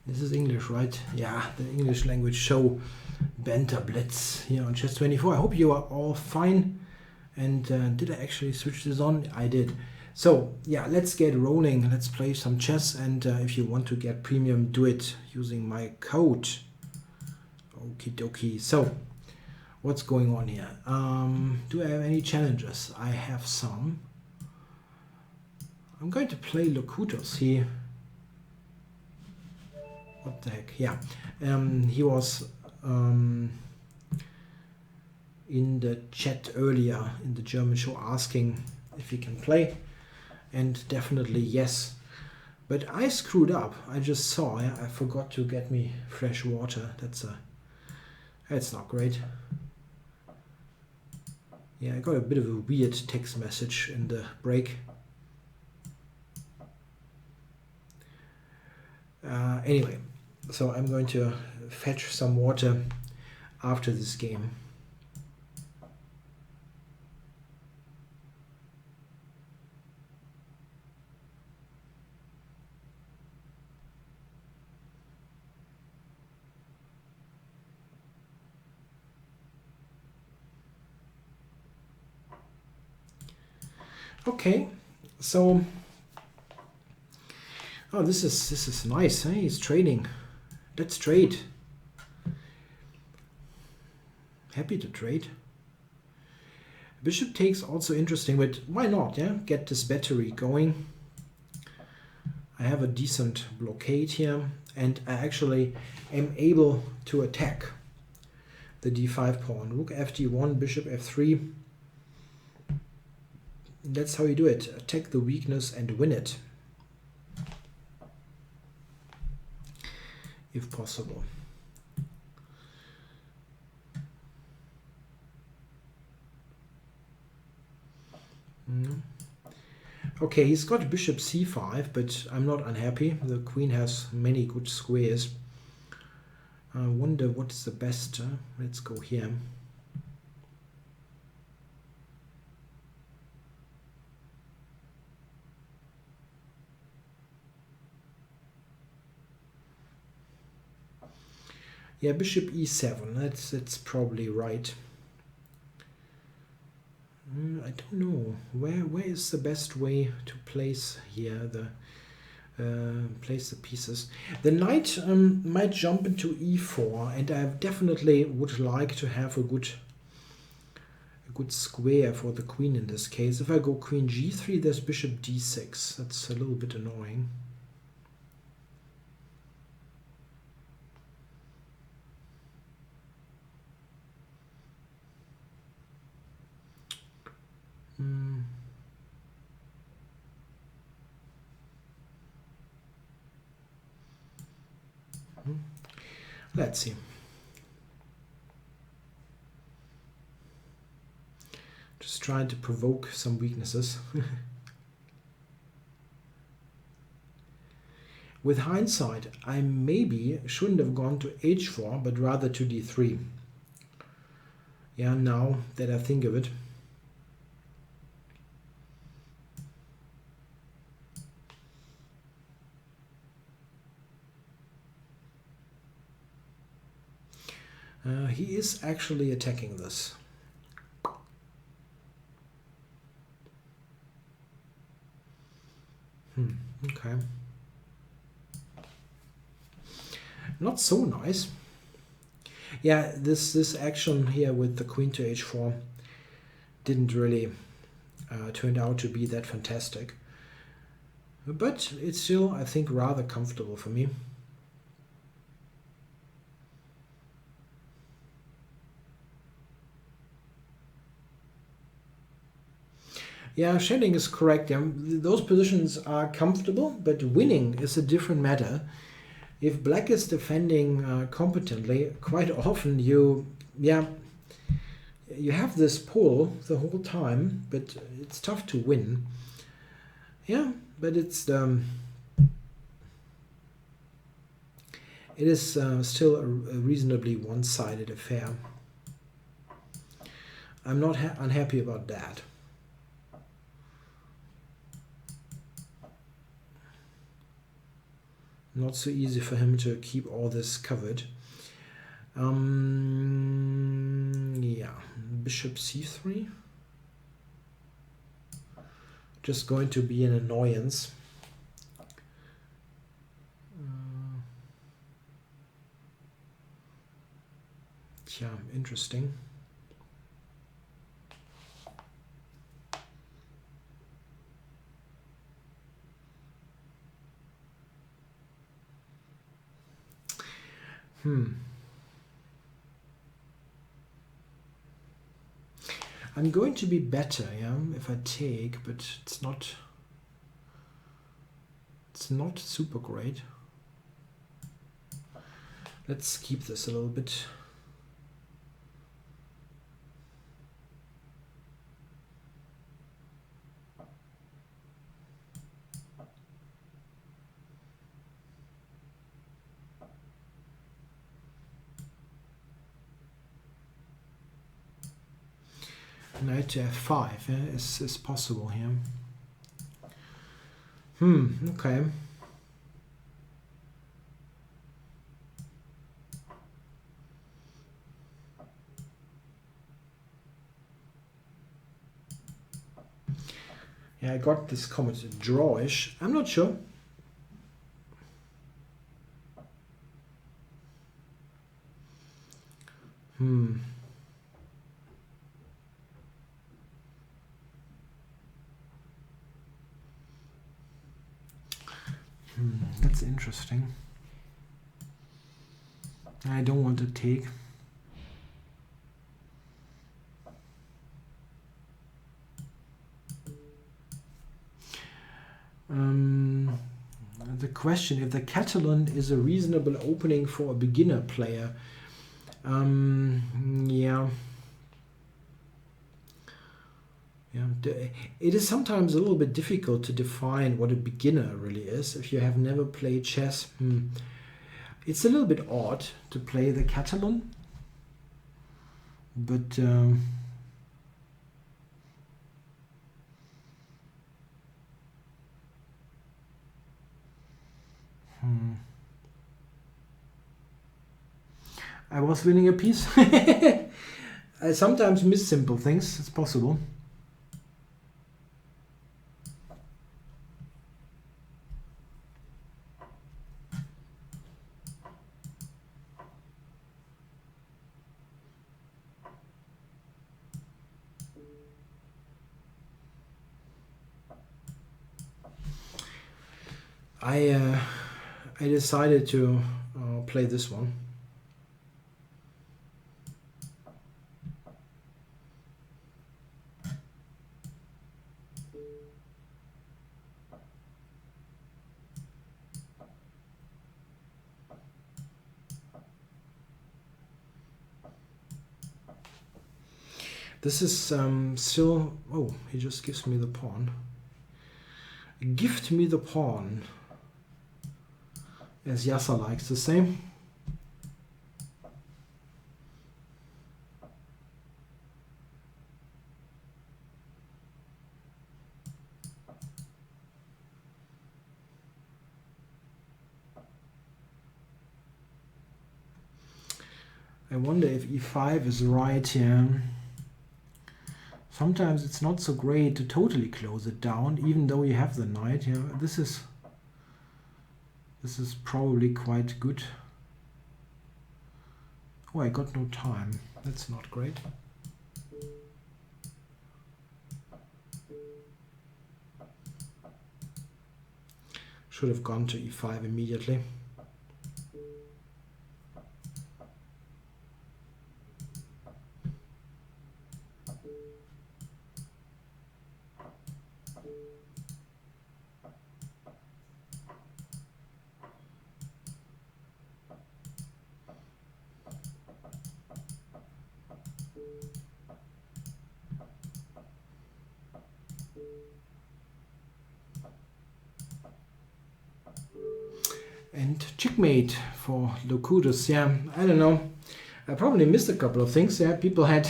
This is English, right? Yeah, the English language show Banter Blitz here on Chess24. I hope you are all fine. And did I actually switch this on? I did. So yeah, let's get rolling. Let's play some chess. And if you want to get premium, do it using my code. Okie dokie. So what's going on here? Do I have any challenges? I have some. I'm going to play Locutus. What the heck? Yeah, he was in the chat earlier in the German show asking if he can play, and definitely yes. But I screwed up. I just saw. I forgot to get me fresh water. That's not great. Yeah, I got a bit of a weird text message in the break. Anyway, so I'm going to fetch some water after this game. Okay, so oh, this is nice. Hey, he's trading. Let's trade. Happy to trade. Bishop takes also interesting, but why not? Yeah, get this battery going. I have a decent blockade here, and I actually am able to attack the d5 pawn. Rook fd1, bishop f3. That's how you do it. Attack the weakness and win it, if possible. Okay, he's got bishop c5, but I'm not unhappy. The queen has many good squares. I wonder what's the best. Let's go here. Yeah, bishop e7. That's probably right. I don't know where is the best way to place here place the pieces. The knight might jump into e4, and I definitely would like to have a good square for the queen in this case. If I go queen g3, there's bishop d6. That's a little bit annoying. Let's see. Just trying to provoke some weaknesses. With hindsight, I maybe shouldn't have gone to h4, but rather to d3. Yeah, now that I think of it. He is actually attacking this. Okay. Not so nice. Yeah, this action here with the queen to h4 didn't really turn out to be that fantastic. But it's still, I think, rather comfortable for me. Yeah, shedding is correct. Those positions are comfortable, but winning is a different matter. If black is defending competently, quite often you have this pull the whole time, but it's tough to win. Yeah, but it is still a reasonably one-sided affair. I'm not unhappy about that. Not so easy for him to keep all this covered. Yeah, bishop c3. Just going to be an annoyance. Yeah, interesting. I'm going to be better, yeah, if I take, but it's not super great. Let's keep this a little bit. Knight to f5 is possible here. Okay. Yeah, I got this comment drawish. I'm not sure. That's interesting. I don't want to take. The question, if the Catalan is a reasonable opening for a beginner player. Yeah. It is sometimes a little bit difficult to define what a beginner really is if you have never played chess. It's a little bit odd to play the Catalan, but I was winning a piece. I sometimes miss simple things, it's possible. I decided to play this one. This is still... Oh, he just gives me the pawn. Gift me the pawn, as Yasser likes to say. I wonder if e5 is right here. Sometimes it's not so great to totally close it down, even though you have the knight. Yeah, this is probably quite good. Oh, I got no time. That's not great. Should have gone to e5 immediately. And checkmate for Locutus. Yeah, I don't know. I probably missed a couple of things. Yeah, people had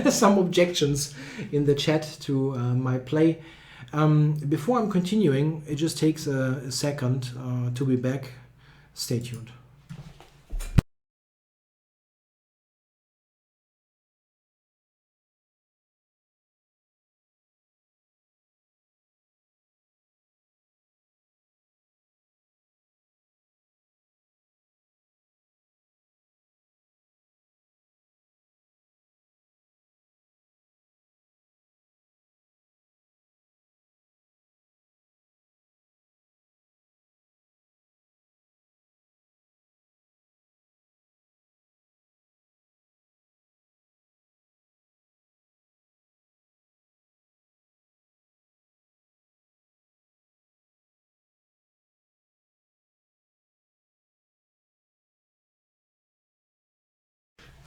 some objections in the chat to my play. Before I'm continuing, it just takes a second to be back. Stay tuned.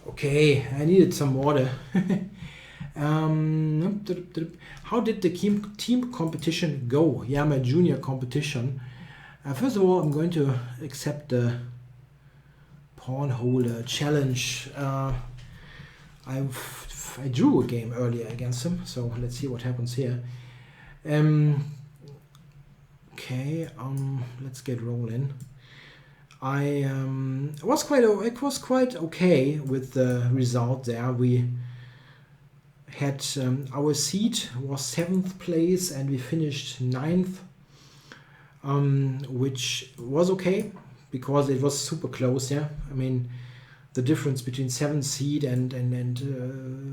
Okay, I needed some water. How did the team competition go? Yeah, my junior competition. First of all, I'm going to accept the pawn holder challenge. I drew a game earlier against him, so let's see what happens here. Okay, let's get rolling. I was quite okay with the result there. We had our seed was 7th place and we finished 9th, which was okay because it was super close. Yeah, I mean the difference between 7th seed and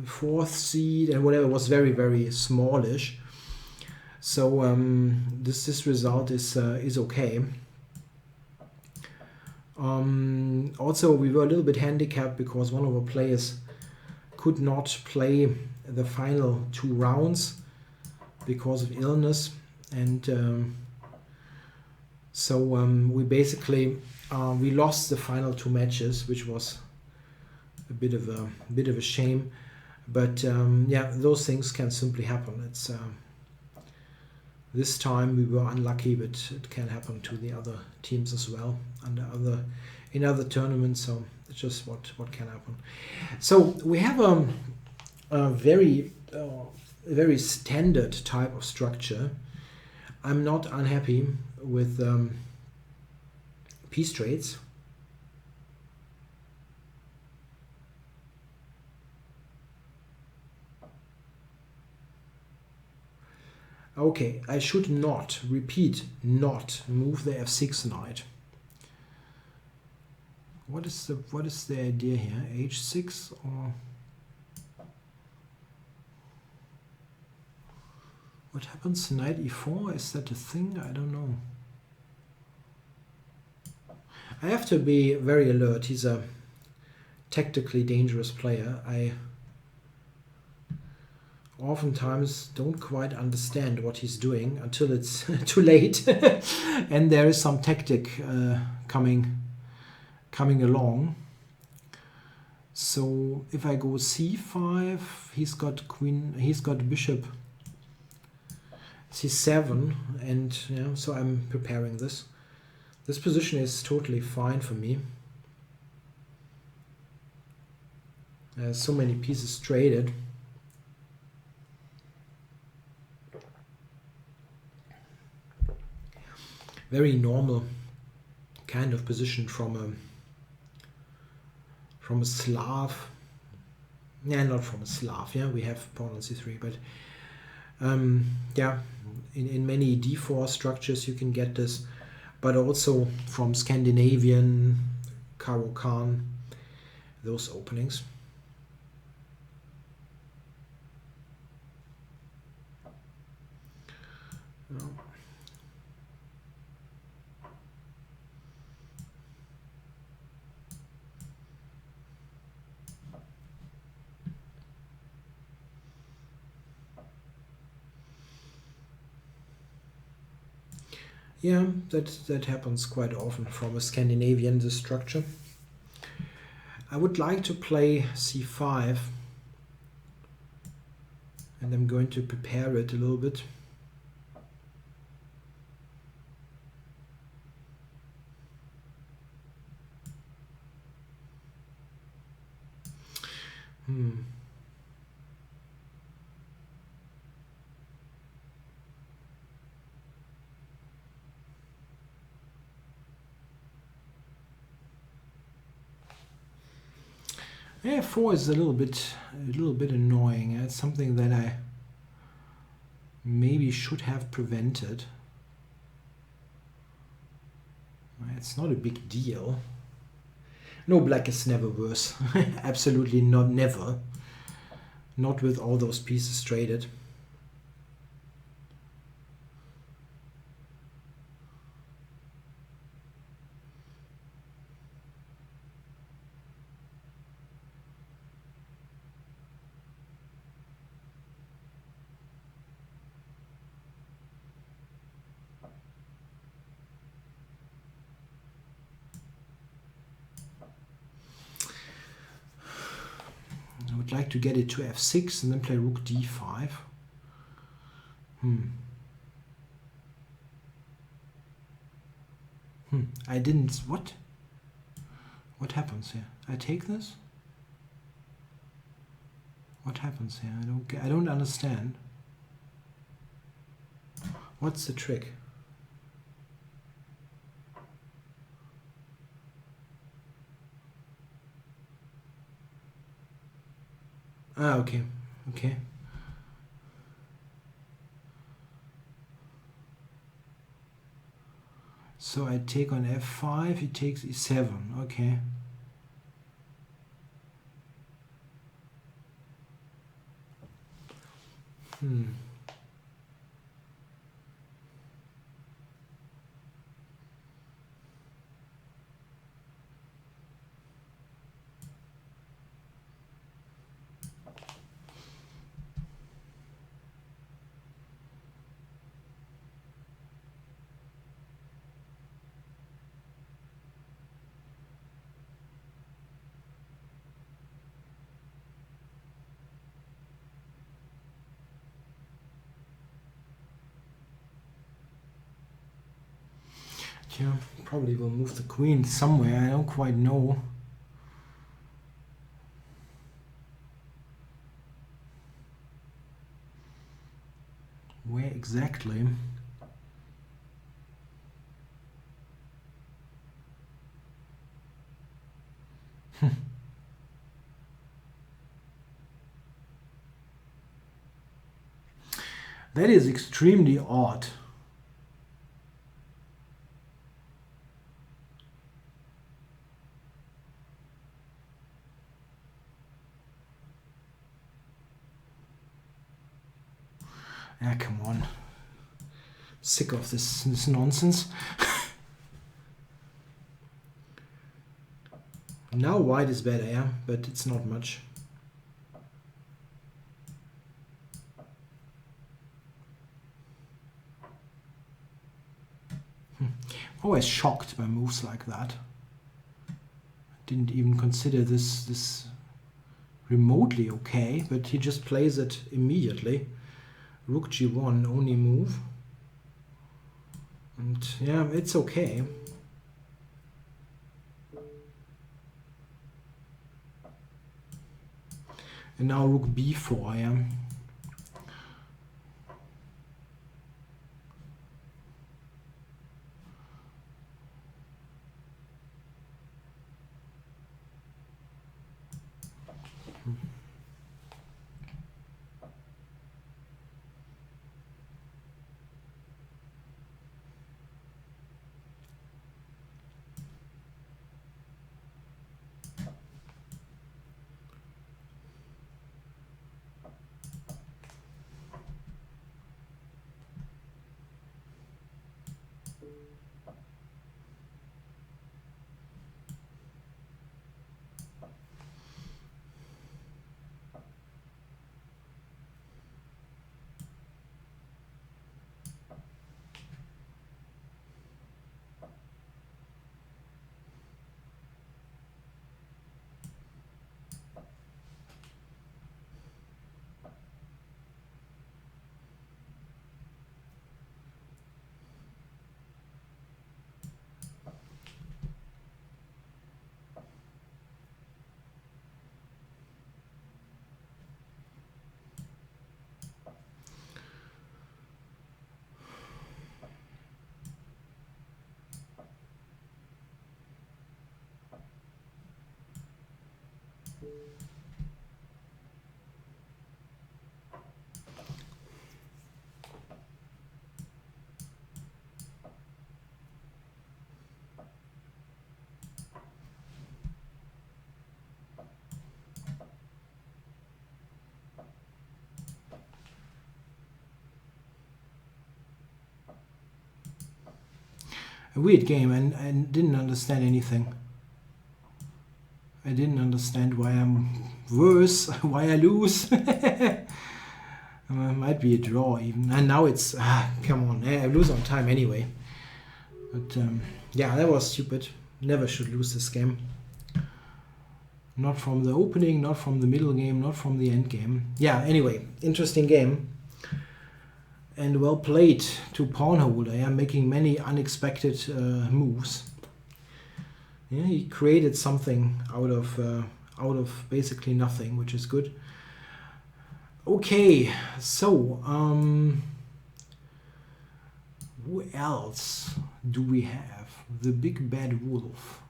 4th seed and whatever was very, very smallish. So this result is okay. Also, we were a little bit handicapped because one of our players could not play the final 2 rounds because of illness, and so we basically we lost the final 2 matches, which was a bit of a shame. But yeah, those things can simply happen. It's this time we were unlucky, but it can happen to the other teams as well in other tournaments. So it's just what can happen. So we have a very standard type of structure. I'm not unhappy with piece trades. Okay, I should not, repeat, not move the f6 knight. What is the idea here? h6 or what happens? Knight e4, is that a thing? I don't know. I have to be very alert. He's a tactically dangerous player. I oftentimes don't quite understand what he's doing until it's too late and there is some tactic coming along. So if I go c5, he's got bishop c7, and yeah, so I'm preparing this. This position is totally fine for me. There's so many pieces traded. Very normal kind of position from a Slav. Yeah, not from a Slav. Yeah, we have pawn on c3, but yeah, in many d4 structures you can get this, but also from Scandinavian, Caro-Kann, those openings. No. Yeah, that happens quite often from a Scandinavian, this structure. I would like to play c5, and I'm going to prepare it a little bit. Yeah, 4 is a little bit annoying. It's something that I maybe should have prevented. It's not a big deal. No, black is never worse. Absolutely not, never. Not with all those pieces traded. I would like to get it to f6 and then play rook d5. I didn't... What? What happens here? I take this? What happens here? I don't understand. What's the trick? Ah, okay. Okay. So I take on f5, he takes e7. Okay. Yeah, probably will move the queen somewhere. I don't quite know. Where exactly? That is extremely odd. Ah, come on. Sick of this nonsense. Now white is better, yeah, but it's not much. Always shocked by moves like that. Didn't even consider this remotely okay, but he just plays it immediately. Rook g1, only move. And yeah, it's okay. And now rook b4, yeah. A weird game, and I didn't understand anything. I didn't understand why I'm worse, why I lose. Might be a draw even. And now it's, come on, I lose on time anyway. But yeah, that was stupid. Never should lose this game. Not from the opening, not from the middle game, not from the end game. Yeah, anyway, interesting game. And well played to Pawnholder. Yeah, making many unexpected moves. Yeah, he created something out of basically nothing, which is good. Okay, so who else do we have? The Big Bad Wolf.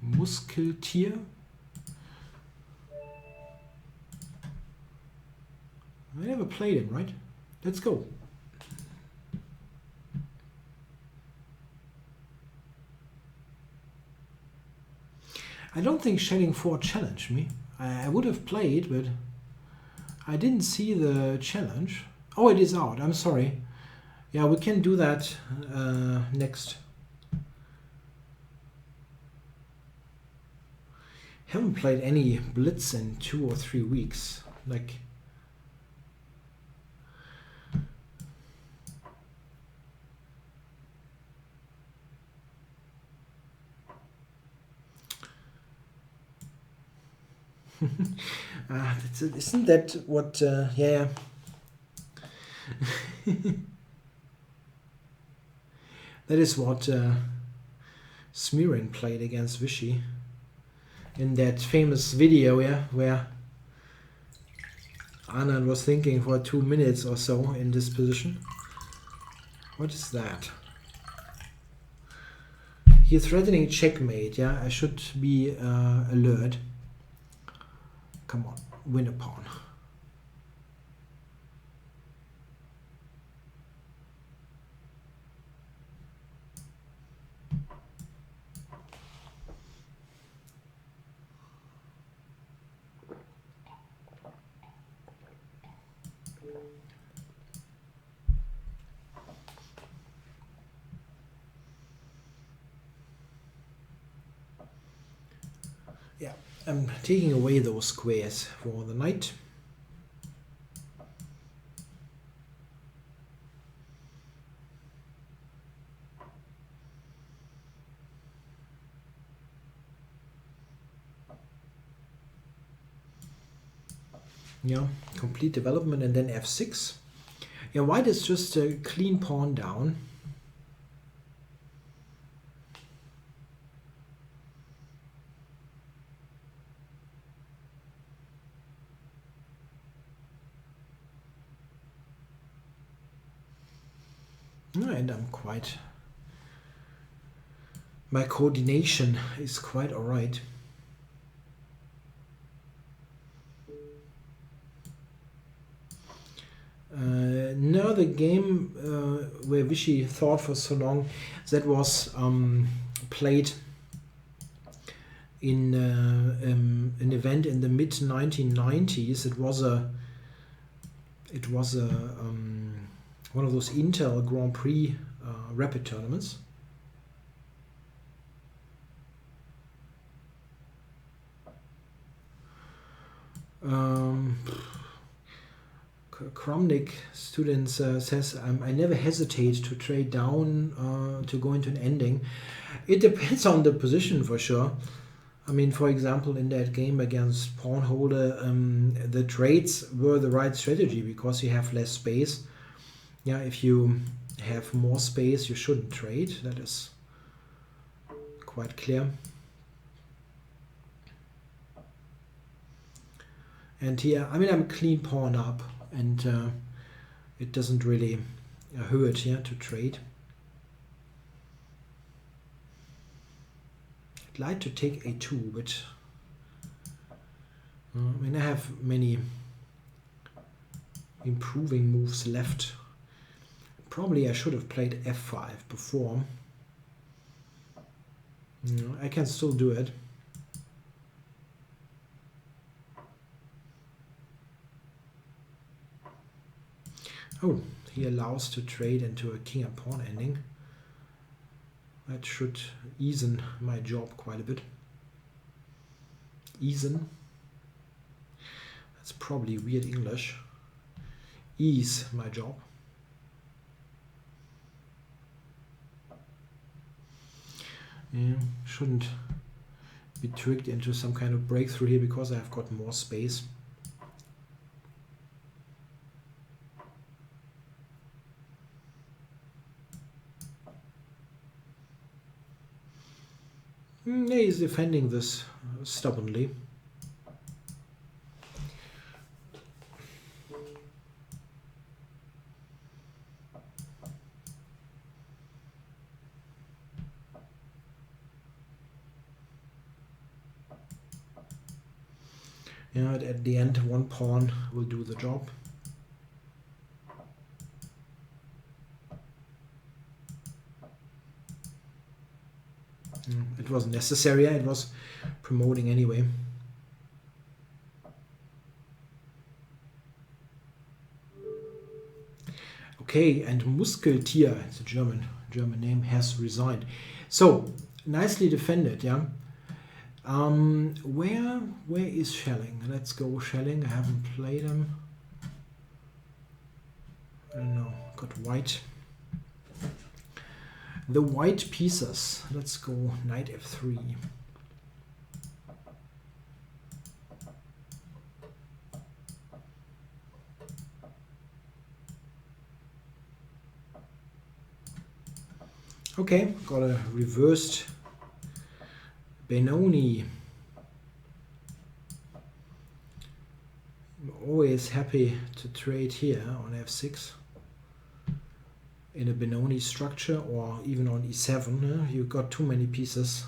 Muskeltier. I never played him, right? Let's go. I don't think Shelling 4 challenged me. I would have played, but I didn't see the challenge. Oh, it is out. I'm sorry. Yeah, we can do that next. Haven't played any Blitz in 2 or 3 weeks. Like... isn't that what, yeah. That is what Smirin played against Vichy in that famous video, yeah, where Anand was thinking for 2 minutes or so in this position. What is that? He's threatening checkmate, yeah, I should be alert. Come on, win a pawn. Yeah, I'm taking away those squares for the knight. Yeah, complete development and then f6. Yeah, white is just a clean pawn down. And I'm quite... my coordination is quite alright. No, the game where Vichy thought for so long, that was played in an event in the mid 1990s. It was one of those Intel Grand Prix rapid tournaments. Kromnik student says, I never hesitate to trade down to go into an ending. It depends on the position for sure. I mean, for example, in that game against Pawnholder, the trades were the right strategy because you have less space. Yeah, if you have more space, you shouldn't trade. That is quite clear. And here, I mean, I'm clean pawn up, and it doesn't really hurt here to trade. like to take a2, but I mean, I have many improving moves left. Probably I should have played f5 before. I can still do it. Oh, he allows to trade into a king and pawn ending. That should easen my job quite a bit. Easen. That's probably weird English. Ease my job. Yeah, shouldn't be tricked into some kind of breakthrough here because I've got more space. He's defending this stubbornly. Yeah, at the end, one pawn will do the job. It wasn't necessary, it was promoting anyway. Okay, and Muskeltier, it's a German name, has resigned. So, nicely defended, yeah. Where is Schelling? Let's go Schelling. I haven't played him. I don't know. Got white. The white pieces. Let's go knight f3. Okay, got a reversed Benoni. I'm always happy to trade here on f6 in a Benoni structure, or even on e7. You've got too many pieces.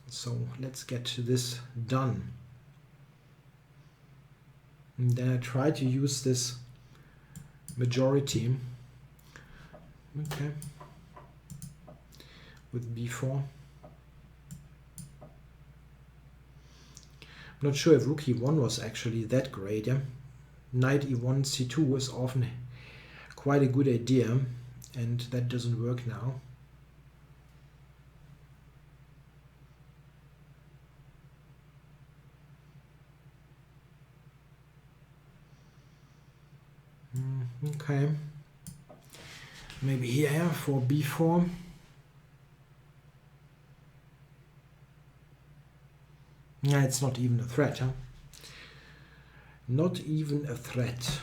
So let's get this done. And then I try to use this majority. Okay. With b4. I'm not sure if rook e1 was actually that great. Yeah? Knight e1 c2 is often quite a good idea, and that doesn't work now. Okay. Maybe here for b4. Yeah, it's not even a threat, huh? Not even a threat.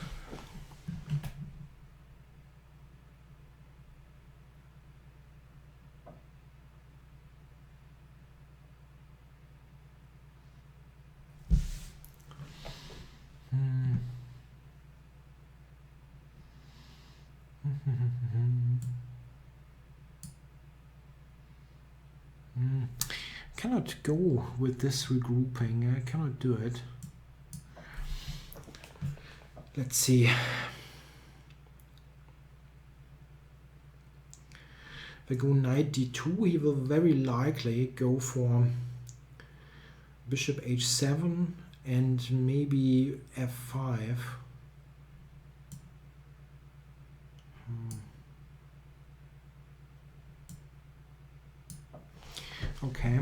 Cannot go with this regrouping. I cannot do it. Let's see. If I go knight d2, he will very likely go for bishop h7 and maybe f5. Okay.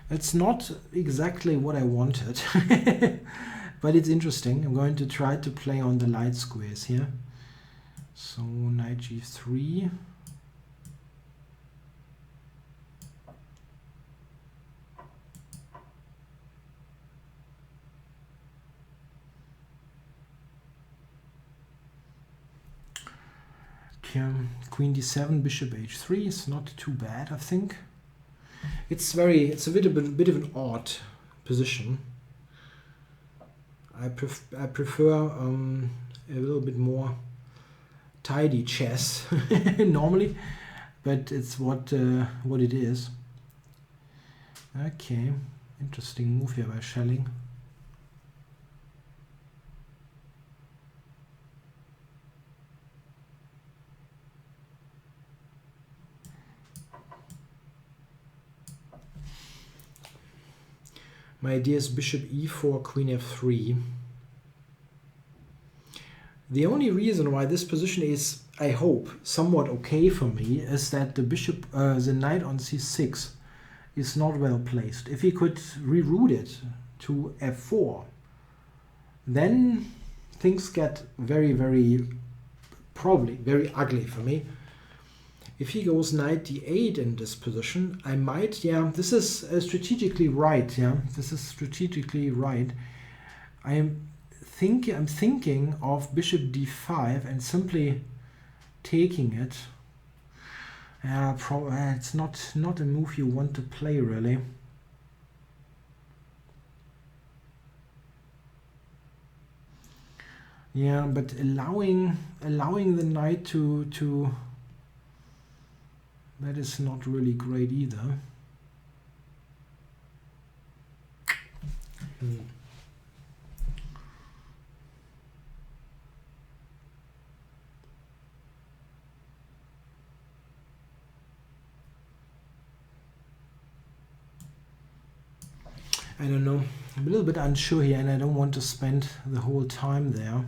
It's not exactly what I wanted, but it's interesting. I'm going to try to play on the light squares here. So knight g3. Queen d7, bishop h3 is not too bad, I think. It's a bit of an odd position. I prefer a little bit more tidy chess normally, but it's what it is. Okay, interesting move here by Schelling. My idea is bishop e4, queen f3. The only reason why this position is, I hope, somewhat okay for me is that the bishop, the knight on c6 is not well placed. If he could reroute it to f4, then things get probably very ugly for me. If he goes knight d8 in this position, I might, yeah, this is strategically right, yeah, this is strategically right. I'm thinking of bishop d5 and simply taking it. It's not a move you want to play, really. Yeah, but allowing the knight to that is not really great either. I don't know. I'm a little bit unsure here, and I don't want to spend the whole time there.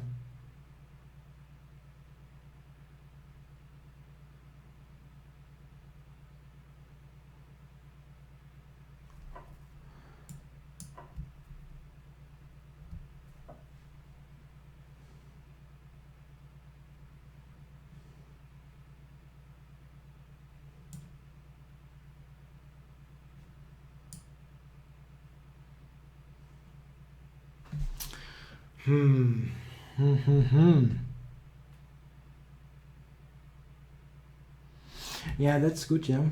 Yeah, that's good, yeah.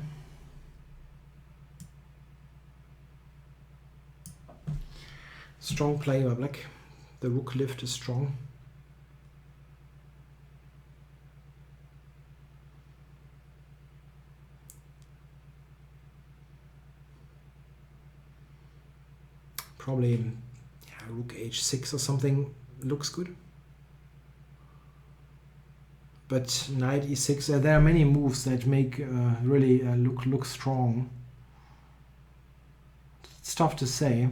Strong play by black. The rook lift is strong. Probably rook h6 or something looks good. But knight e6, there are many moves that make really look strong. It's tough to say.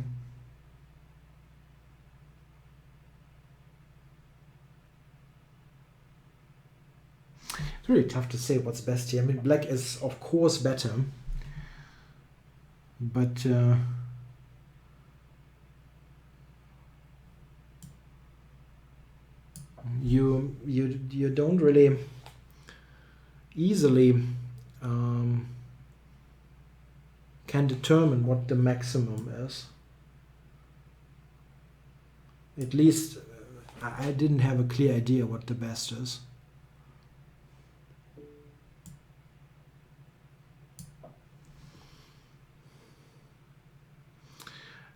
It's really tough to say what's best here. I mean, black is of course better, but you don't really easily can determine what the maximum is. At least I didn't have a clear idea what the best is.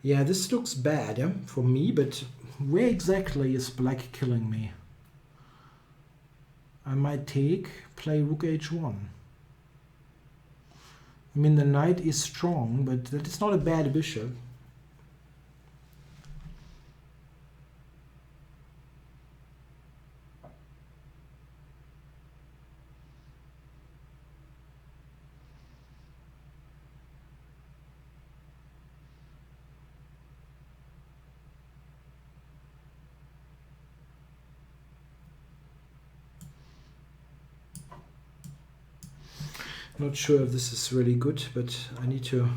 Yeah, this looks bad, yeah, for me, but where exactly is black killing me? I might play rook h1. I mean, the knight is strong, but that is not a bad bishop. Not sure if this is really good, but I need to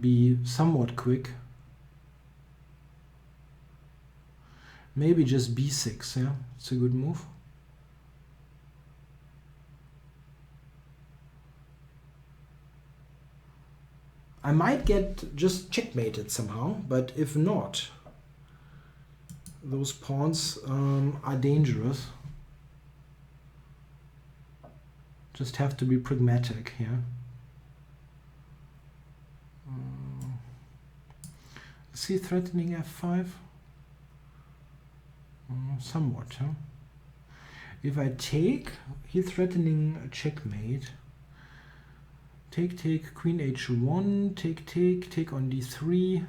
be somewhat quick. Maybe just b6, yeah, it's a good move. I might get just checkmated somehow, but if not, those pawns are dangerous. Just have to be pragmatic here. Is he threatening f5? Somewhat, huh? If I take, he's threatening a checkmate. Take, take, queen h1, take, take on d3.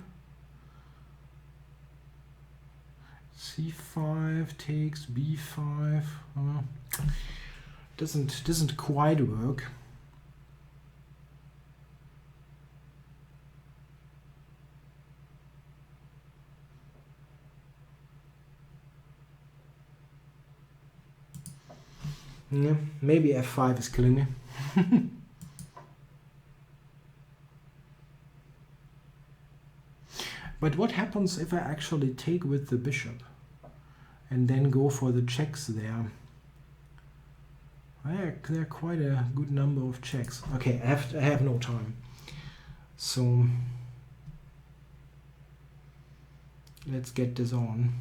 c5 takes b5. Doesn't quite work. Yeah, maybe f5 is killing me. But what happens if I actually take with the bishop and then go for the checks there? There are quite a good number of checks. Okay, I have no time. So let's get this on.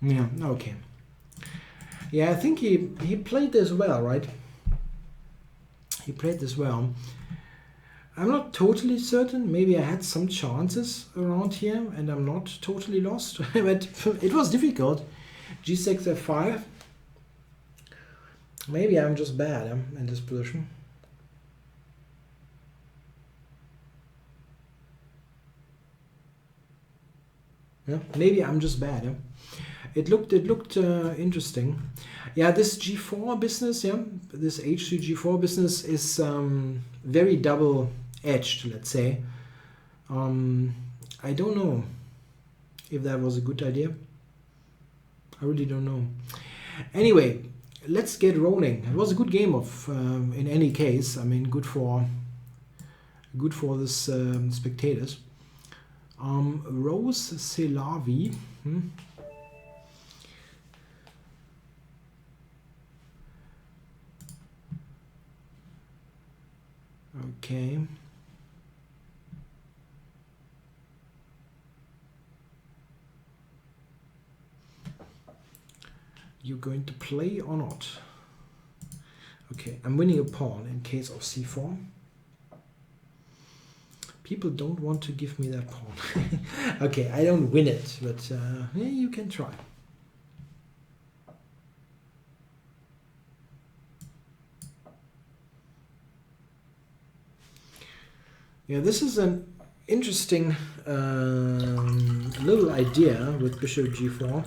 Yeah, okay. Yeah, I think he played this well, right? He played this well. I'm not totally certain. Maybe I had some chances around here and I'm not totally lost. But it was difficult. g6, f5. Maybe I'm just bad in this position. Yeah, maybe I'm just bad. Yeah? It looked interesting. Yeah, this g4 business, yeah, this h3 g4 business is very double-edged, let's say. I don't know if that was a good idea. I really don't know. Anyway, let's get rolling. It was a good game of, in any case. I mean, good for this spectators. Rose Selavi. Okay. You're going to play or not? Okay, I'm winning a pawn in case of c4. People don't want to give me that pawn. Okay, I don't win it, but yeah, you can try. Yeah, this is an interesting little idea with bishop g4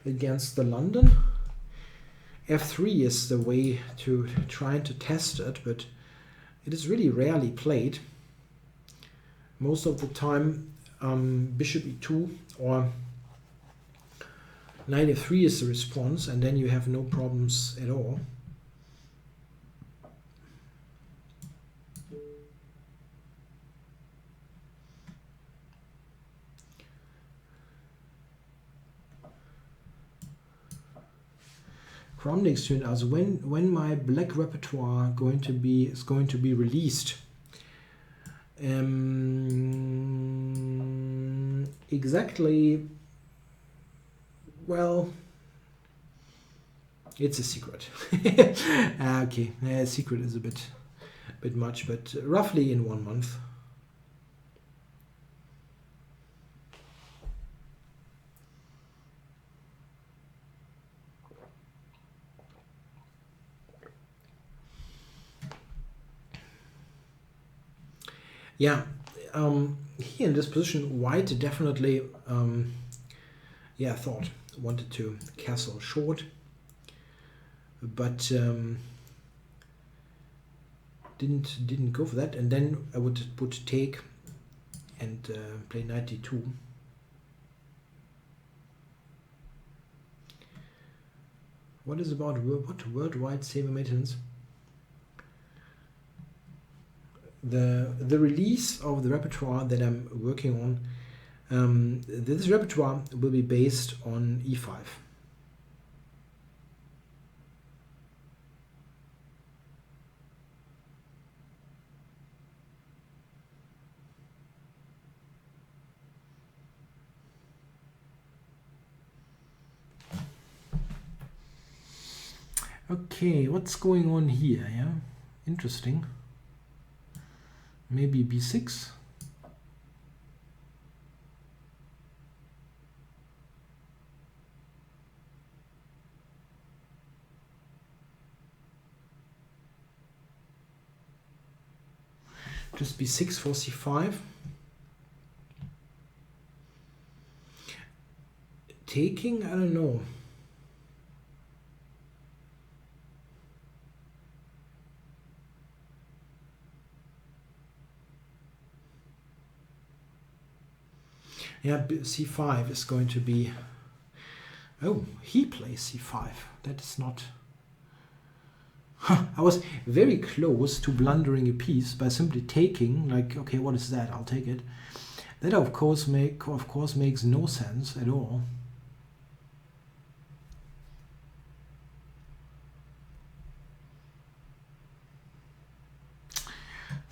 against the London. f3 is the way to try to test it, but it is really rarely played. Most of the time bishop e2 or knight f3 is the response, and then you have no problems at all. Cromding student asks when my black repertoire is going to be released. Exactly. Well, it's a secret. Okay, secret is a bit much, but roughly in 1 month. Yeah, here in this position, white definitely, wanted to castle short, but didn't go for that. And then I would put take and play knight d2. What is about what worldwide saber maintenance? the release of the repertoire that I'm working on. This repertoire will be based on e5. Okay, what's going on here? Yeah, interesting. Maybe b6. Just b6 for c5. Taking, I don't know. Yeah, c5 is going to be... Oh, he plays c5. That is not... I was very close to blundering a piece by simply taking, like, okay, what is that? I'll take it. That of course makes no sense at all.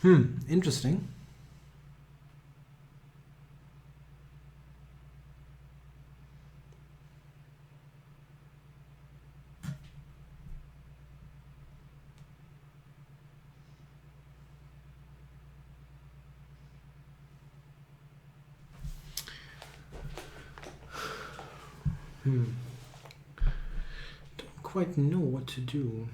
Interesting. Don't quite know what to do.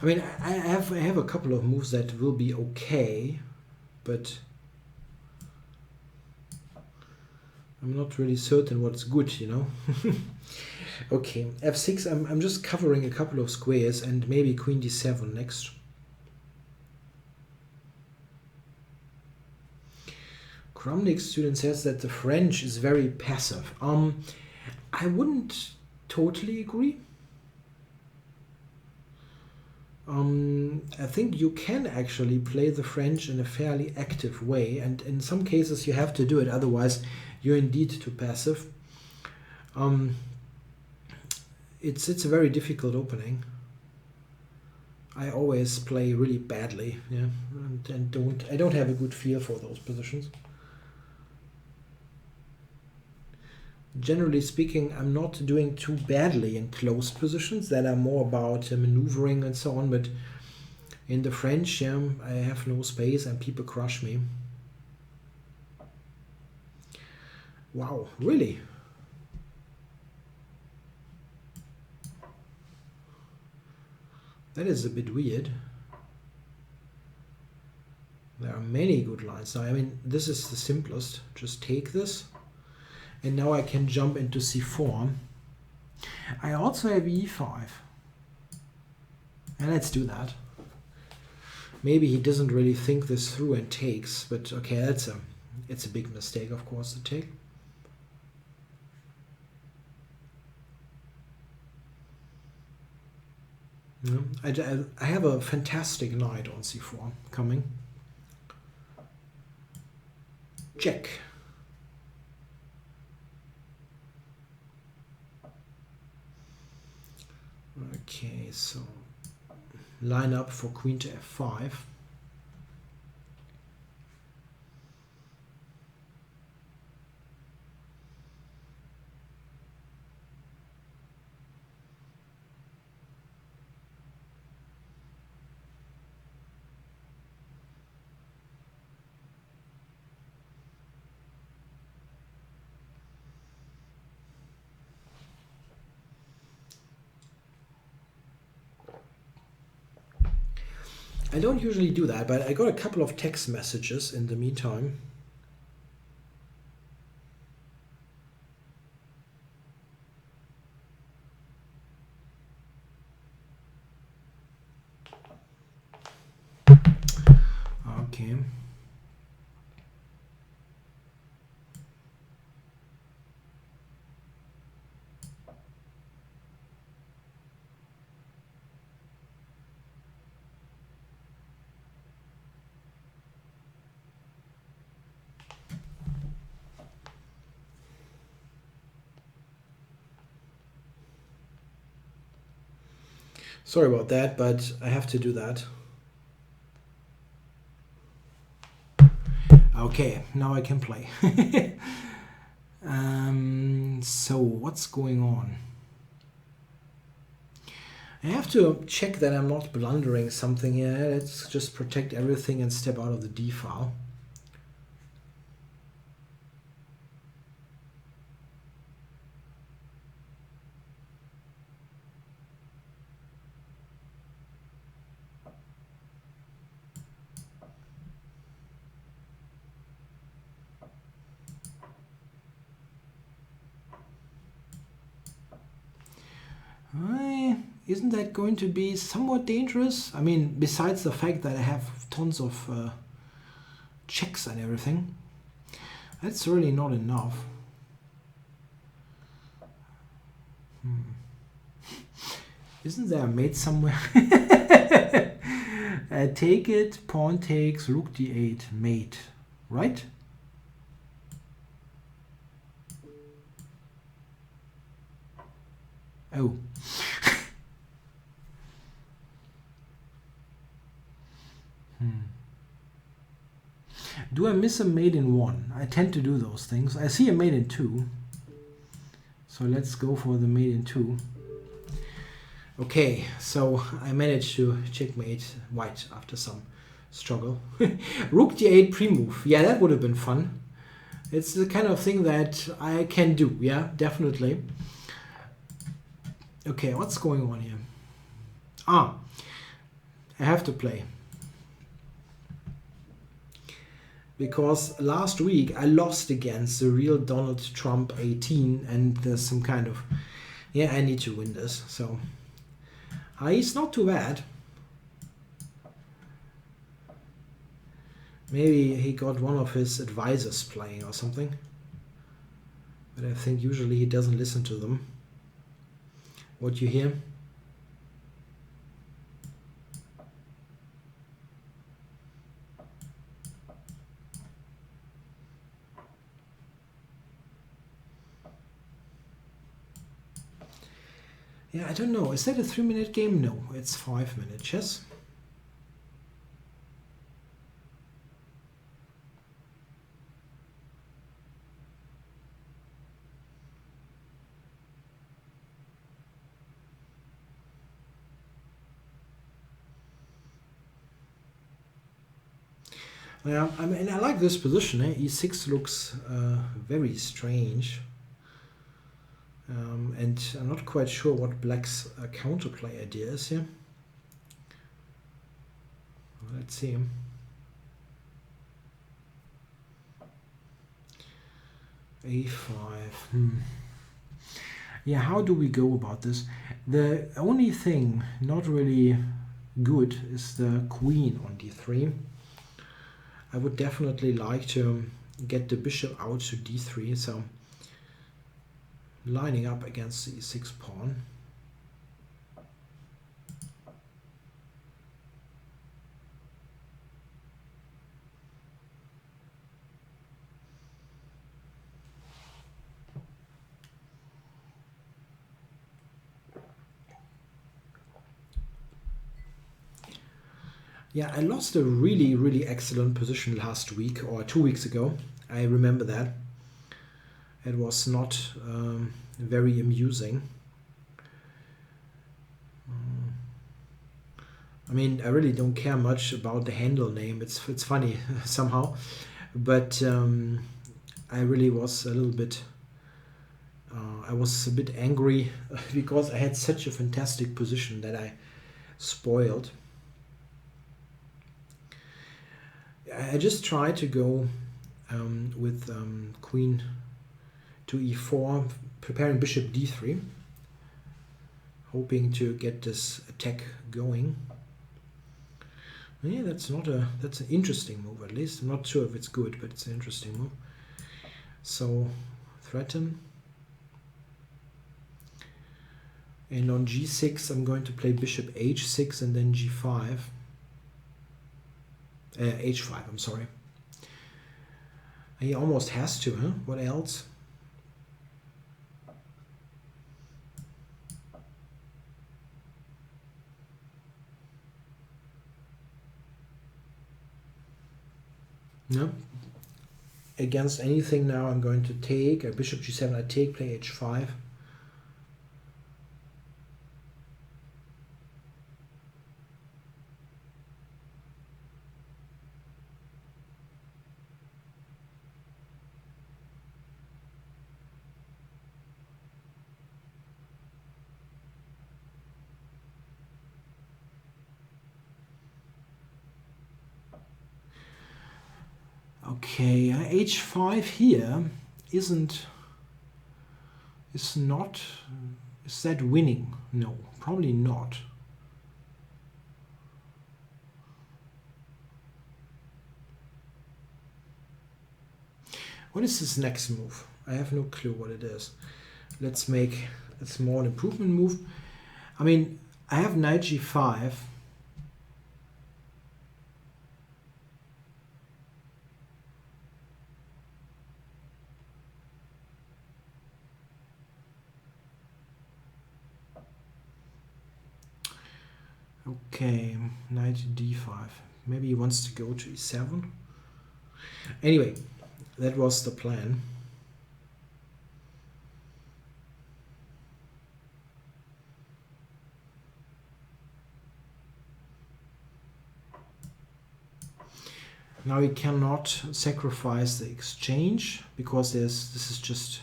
I mean, I have a couple of moves that will be okay, but I'm not really certain what's good, you know. Okay, f6. I'm just covering a couple of squares and maybe queen d7 next. Krumnik student says that the French is very passive. I wouldn't totally agree. I think you can actually play the French in a fairly active way, and in some cases you have to do it, otherwise you're indeed too passive. It's a very difficult opening. I always play really badly, yeah, and I don't have a good feel for those positions. Generally speaking, I'm not doing too badly in closed positions that are more about maneuvering and so on, but in the French, yeah, I have no space and people crush me. Wow, really? That is a bit weird. There are many good lines. Now, I mean, this is the simplest. Just take this. And now I can jump into c4. I also have e5. And let's do that. Maybe he doesn't really think this through and takes, but okay, it's a big mistake, of course, to take. I have a fantastic knight on c4 coming. Check. Okay, so line up for queen to f5. I don't usually do that, but I got a couple of text messages in the meantime. Okay. Sorry about that, but I have to do that. Okay, now I can play. So what's going on? I have to check that I'm not blundering something here. Let's just protect everything and step out of the D file. Isn't that going to be somewhat dangerous? I mean, besides the fact that I have tons of checks and everything, that's really not enough. Isn't there a mate somewhere? Take it, pawn takes, rook d8, mate, right? Oh. Do I miss a mate in 1? I tend to do those things. I see a mate in 2. So let's go for the mate in 2. Okay, so I managed to checkmate white after some struggle. Rook d8 pre-move. Yeah, that would have been fun. It's the kind of thing that I can do. Yeah, definitely. Okay, what's going on here? I have to play. Because last week I lost against the real Donald Trump 18, and there's some kind of, yeah, I need to win this. So he's not too bad. Maybe he got one of his advisors playing or something. But I think usually he doesn't listen to them. What you hear? Yeah, I don't know. Is that a 3-minute game? No, it's 5-minute chess. Yeah, I mean, I like this position. E6 looks very strange. And I'm not quite sure what black's counterplay idea is here. Let's see. A5. Yeah, how do we go about this? The only thing not really good is the queen on d3. I would definitely like to get the bishop out to d3, so lining up against the e6 pawn. Yeah, I lost a really, really excellent position last week or 2 weeks ago. I remember that. It was not very amusing. I mean, I really don't care much about the handle name. It's funny somehow, but I really was a little bit. I was a bit angry because I had such a fantastic position that I spoiled. I just tried to go with queen to e4, preparing bishop d3, hoping to get this attack going. Yeah, that's an interesting move at least. I'm not sure if it's good, but it's an interesting move. So threaten. And on g6 I'm going to play bishop h6 and then g5. H5, I'm sorry. He almost has to, huh? What else? No. Against anything now, I'm going to take a bishop g7. I take, play h5. Okay, h5 here is that winning? No, probably not. What is this next move? I have no clue what it is. Let's make a small improvement move. I mean, I have knight g5. Okay, knight d5. Maybe he wants to go to e7. Anyway, that was the plan. Now he cannot sacrifice the exchange because this is just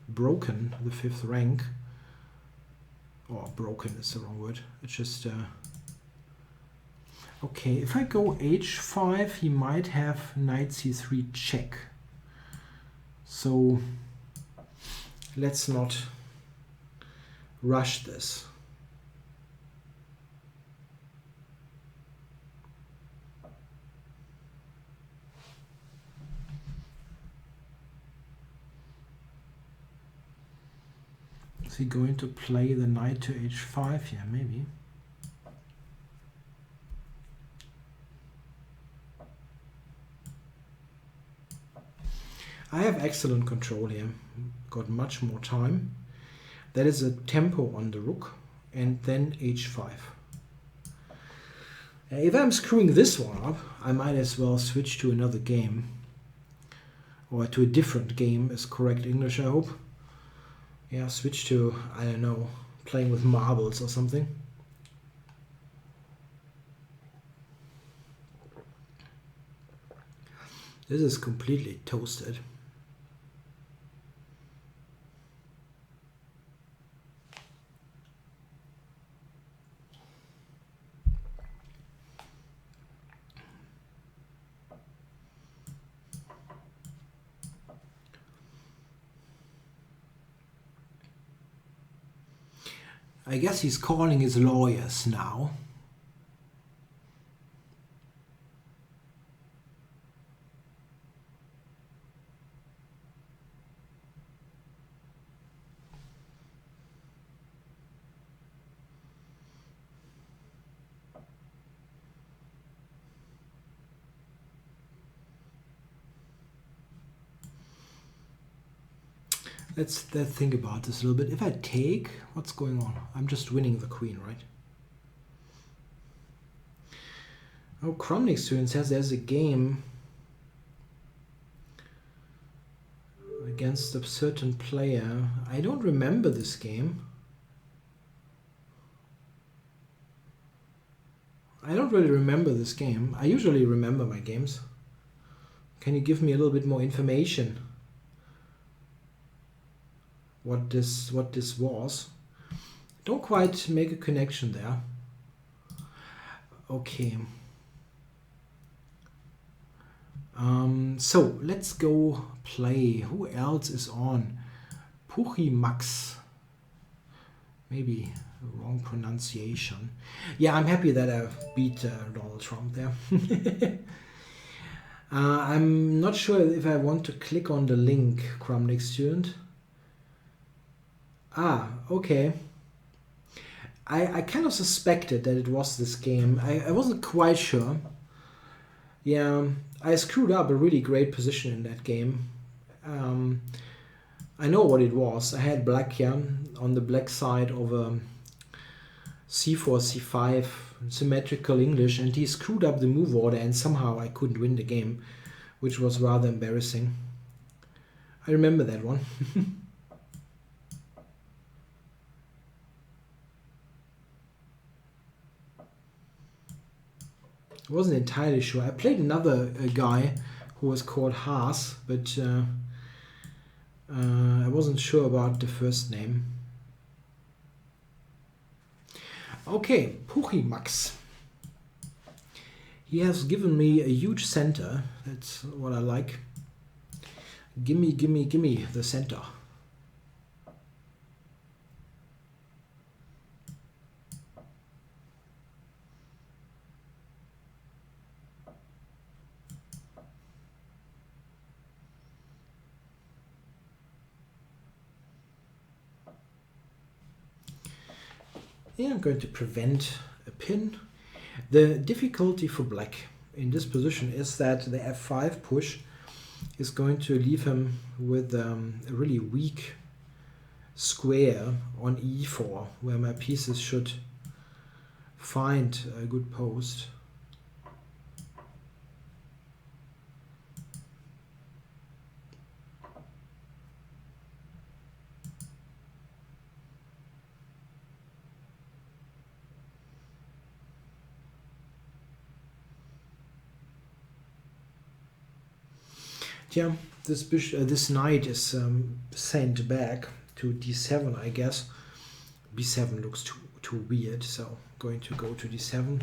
broken, the 5th rank. Or broken is the wrong word. It's just okay, if I go h5, he might have knight c3 check. So let's not rush this. Is he going to play the knight to h5 here? Maybe. I have excellent control here. Got much more time. That is a tempo on the rook. And then h5. If I'm screwing this one up, I might as well switch to another game. Or to a different game is correct English, I hope. Yeah, switch to, I don't know, playing with marbles or something. This is completely toasted. I guess he's calling his lawyers now. Let's think about this a little bit. If I take, what's going on? I'm just winning the queen, right? Oh, Crumley student says there's a game against a certain player. I don't remember this game. I don't really remember this game. I usually remember my games. Can you give me a little bit more information? What this was? Don't quite make a connection there. Okay. So let's go play. Who else is on? Puchi Max. Maybe a wrong pronunciation. Yeah, I'm happy that I beat Donald Trump there. I'm not sure if I want to click on the link, Crumnick student. Ah, okay. I kind of suspected that it was this game. I wasn't quite sure. Yeah, I screwed up a really great position in that game. I know what it was. I had black here on the black side of a c4, c5, symmetrical English, and he screwed up the move order and somehow I couldn't win the game, which was rather embarrassing. I remember that one. I wasn't entirely sure. I played another guy who was called Haas, but I wasn't sure about the first name. Okay, Puchimax. He has given me a huge center. That's what I like. Gimme, gimme, gimme the center. Yeah, I'm going to prevent a pin. The difficulty for black in this position is that the f5 push is going to leave him with a really weak square on e4, where my pieces should find a good post. Yeah, this knight is sent back to d7, I guess. b7 looks too weird, so I'm going to go to d7.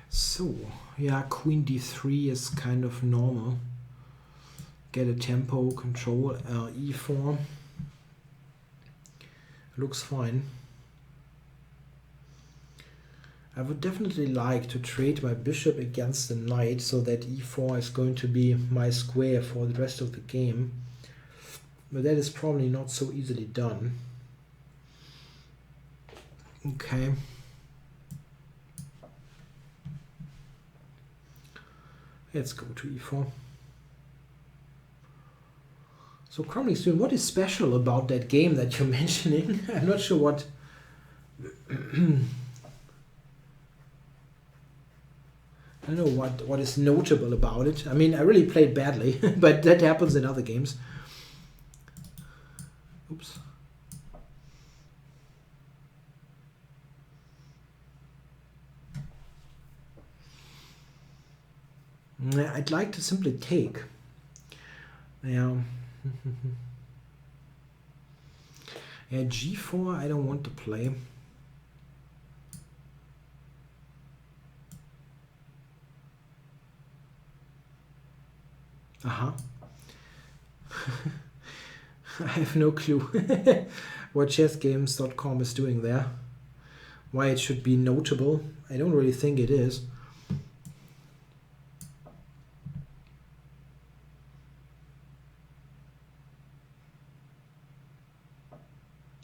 So, yeah, queen d3 is kind of normal. Get a tempo, control, e4. Looks fine. I would definitely like to trade my bishop against the knight so that e4 is going to be my square for the rest of the game. But that is probably not so easily done. Okay. Let's go to e4. So Cromley student, what is special about that game that you're mentioning? I'm not sure what... I don't know what is notable about it. I mean, I really played badly, but that happens in other games. Oops. I'd like to simply take. Yeah. Yeah, g4 I don't want to play. Aha. I have no clue what chessgames.com is doing there. Why it should be notable. I don't really think it is.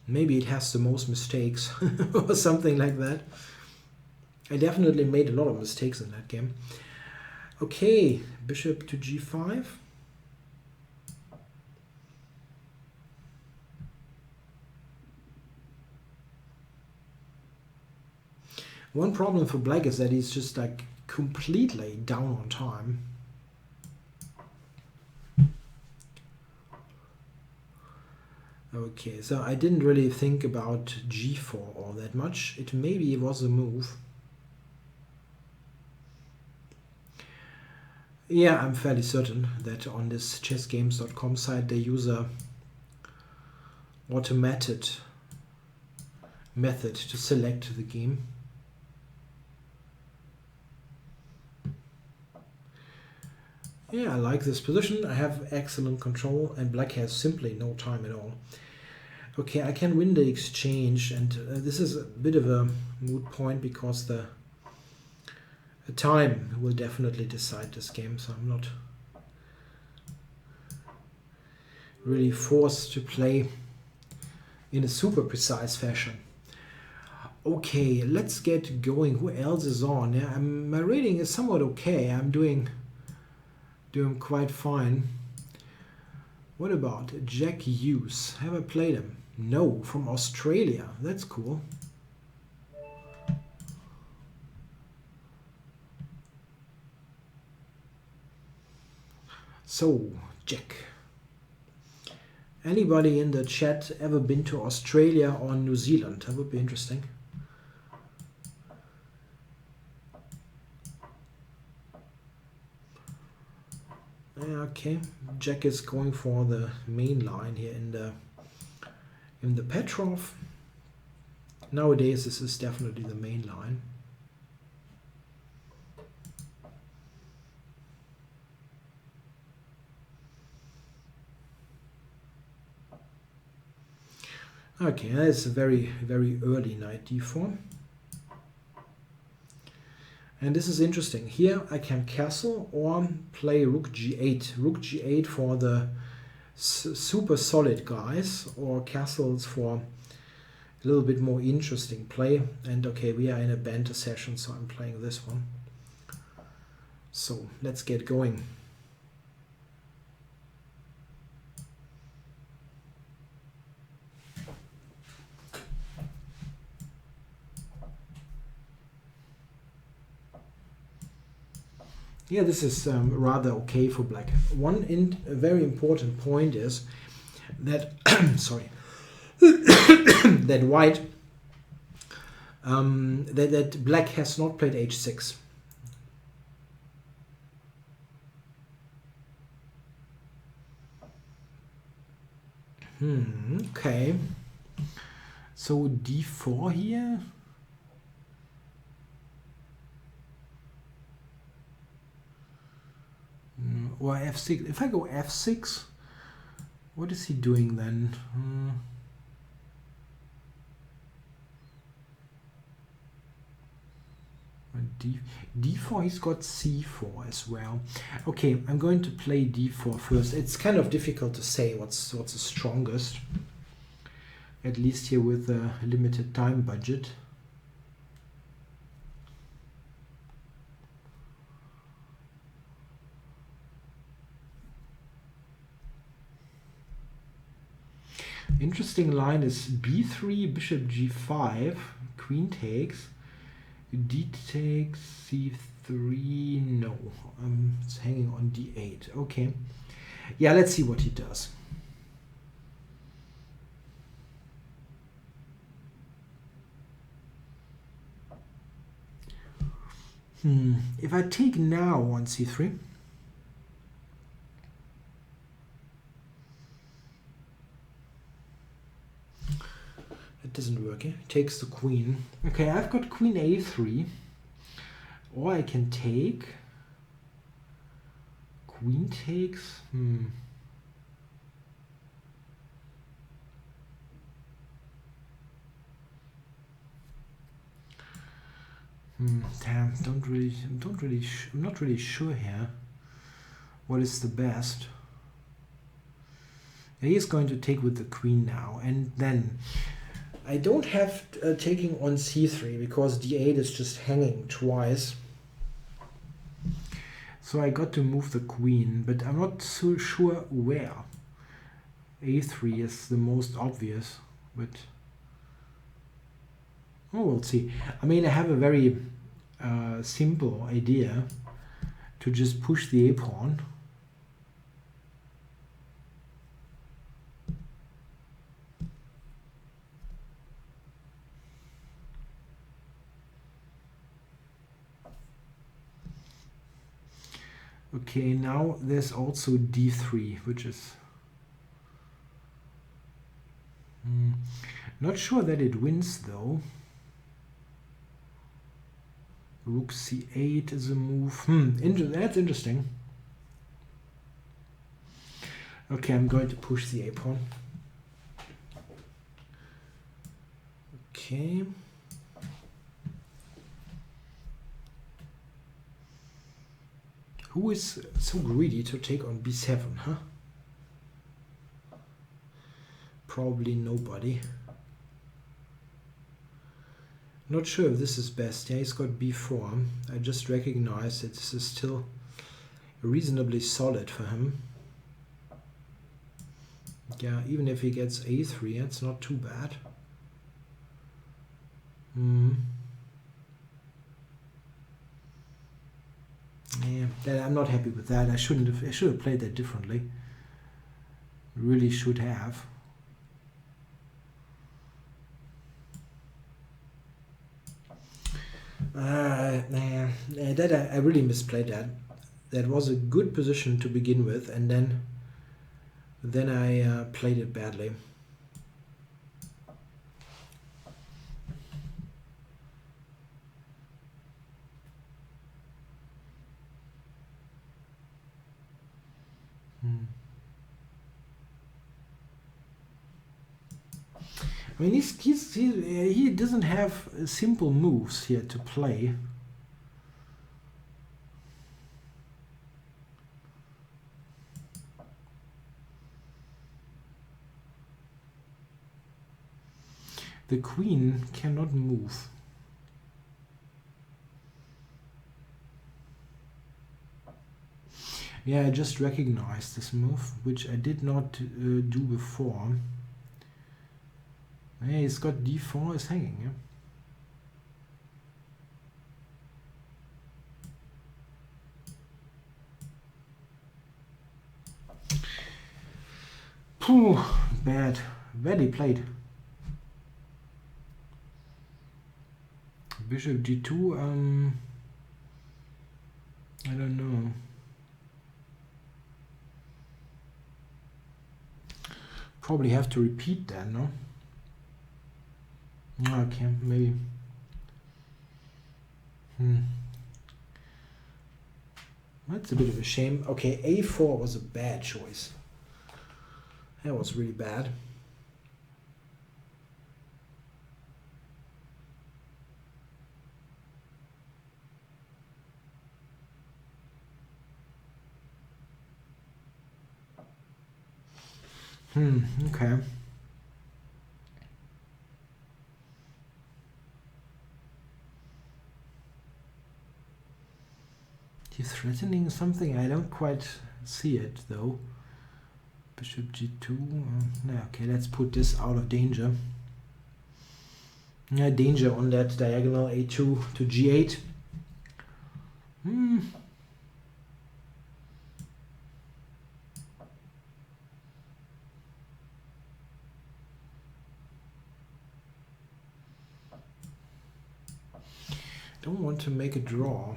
Maybe it has the most mistakes or something like that. I definitely made a lot of mistakes in that game. Okay, bishop to g5. One problem for black is that he's just like completely down on time. Okay, so I didn't really think about g4 all that much. It maybe was a move. Yeah, I'm fairly certain that on this chessgames.com site they use a automated method to select the game. Yeah, I like this position. I have excellent control and black has simply no time at all. Okay, I can win the exchange, and this is a bit of a moot point because the time will definitely decide this game, so I'm not really forced to play in a super precise fashion. Okay, let's get going. Who else is on? Yeah, my rating is somewhat okay. I'm doing quite fine. What about Jack Hughes? Have I played him? No, from Australia. That's cool. So, Jack. Anybody in the chat ever been to Australia or New Zealand? That would be interesting. Okay, Jack is going for the main line here in the Petrov. Nowadays, this is definitely the main line. Okay, that's a very, very early knight d4. And this is interesting. Here I can castle or play rook g8. Rook g8 for the super solid guys, or castles for a little bit more interesting play. And okay, we are in a banter session, so I'm playing this one. So let's get going. Yeah, this is rather okay for black. One very important point is that sorry, that white that black has not played h6. Okay. So d4 here. Or f6. If I go f6, what is he doing then? D4, he's got c4 as well. Okay, I'm going to play d4 first. It's kind of difficult to say what's the strongest, at least here with a limited time budget. Interesting line is b3, bishop g5, queen takes, d takes, c3, no, it's hanging on d8. Okay, yeah, let's see what he does. If I take now on c3, it doesn't work. It takes the queen. Okay, I've got queen a3, or I can take queen takes. Damn, I'm not really sure here what is the best. He is going to take with the queen now, and then I don't have taking on c3 because d8 is just hanging twice. So I got to move the queen, but I'm not so sure where. a3 is the most obvious, but we'll see. I mean, I have a very simple idea to just push the a pawn. Okay, now there's also d3, which is not sure that it wins though. Rook c8 is a move. That's interesting. Okay, I'm going to push the a pawn. Okay. Who is so greedy to take on b7, huh? Probably nobody. Not sure if this is best. Yeah, he's got b4. I just recognize that this is still reasonably solid for him. Yeah, even if he gets a3, it's not too bad. Yeah, I'm not happy with that. I should have played that differently. Really should have. That I really misplayed that. That was a good position to begin with, and then I played it badly. I mean, he doesn't have simple moves here to play. The queen cannot move. Yeah, I just recognized this move, which I did not do before. Yeah, he's got d4 is hanging, yeah. Phew, bad. Badly played. Bishop g2, I don't know. Probably have to repeat that, no? Okay, maybe. That's a bit of a shame. Okay, a4 was a bad choice. That was really bad. Okay. He's threatening something? I don't quite see it, though. Bishop g2. Okay, let's put this out of danger. Yeah, danger on that diagonal a2 to g8. Don't want to make a draw.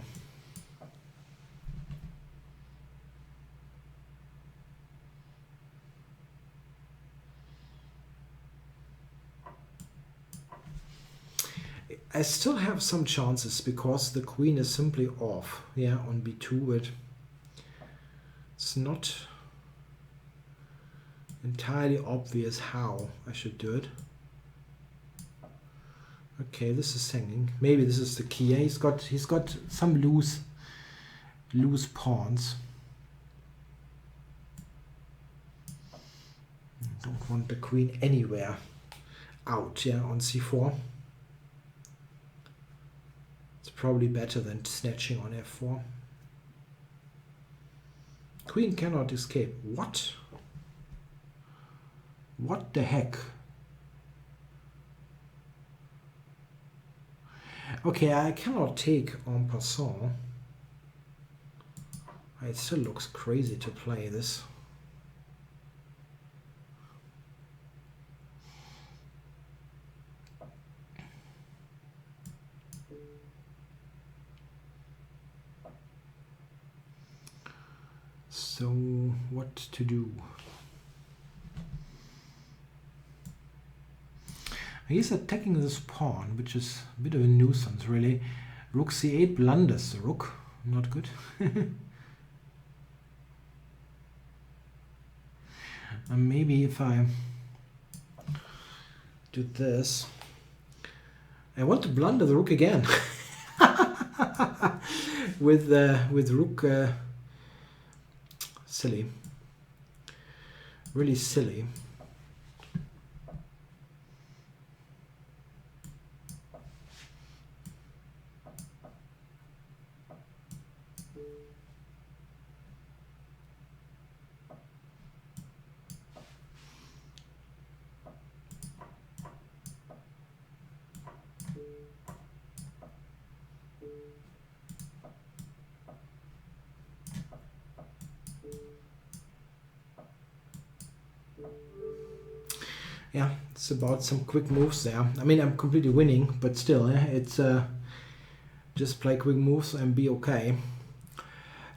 I still have some chances because the queen is simply off, yeah, on b2, but it's not entirely obvious how I should do it. Okay, this is hanging. Maybe this is the key. Yeah, he's got some loose pawns. Don't want the queen anywhere out, yeah, on c4. Probably better than snatching on f4. Queen cannot escape. What? What the heck? Okay, I cannot take en passant. It still looks crazy to play this. So, what to do? He's attacking this pawn, which is a bit of a nuisance, really. Rook c8 blunders the rook. Not good. And maybe if I do this, I want to blunder the rook again. with rook. Silly. Really silly. Yeah, it's about some quick moves there. I mean, I'm completely winning, but still, it's just play quick moves and be okay.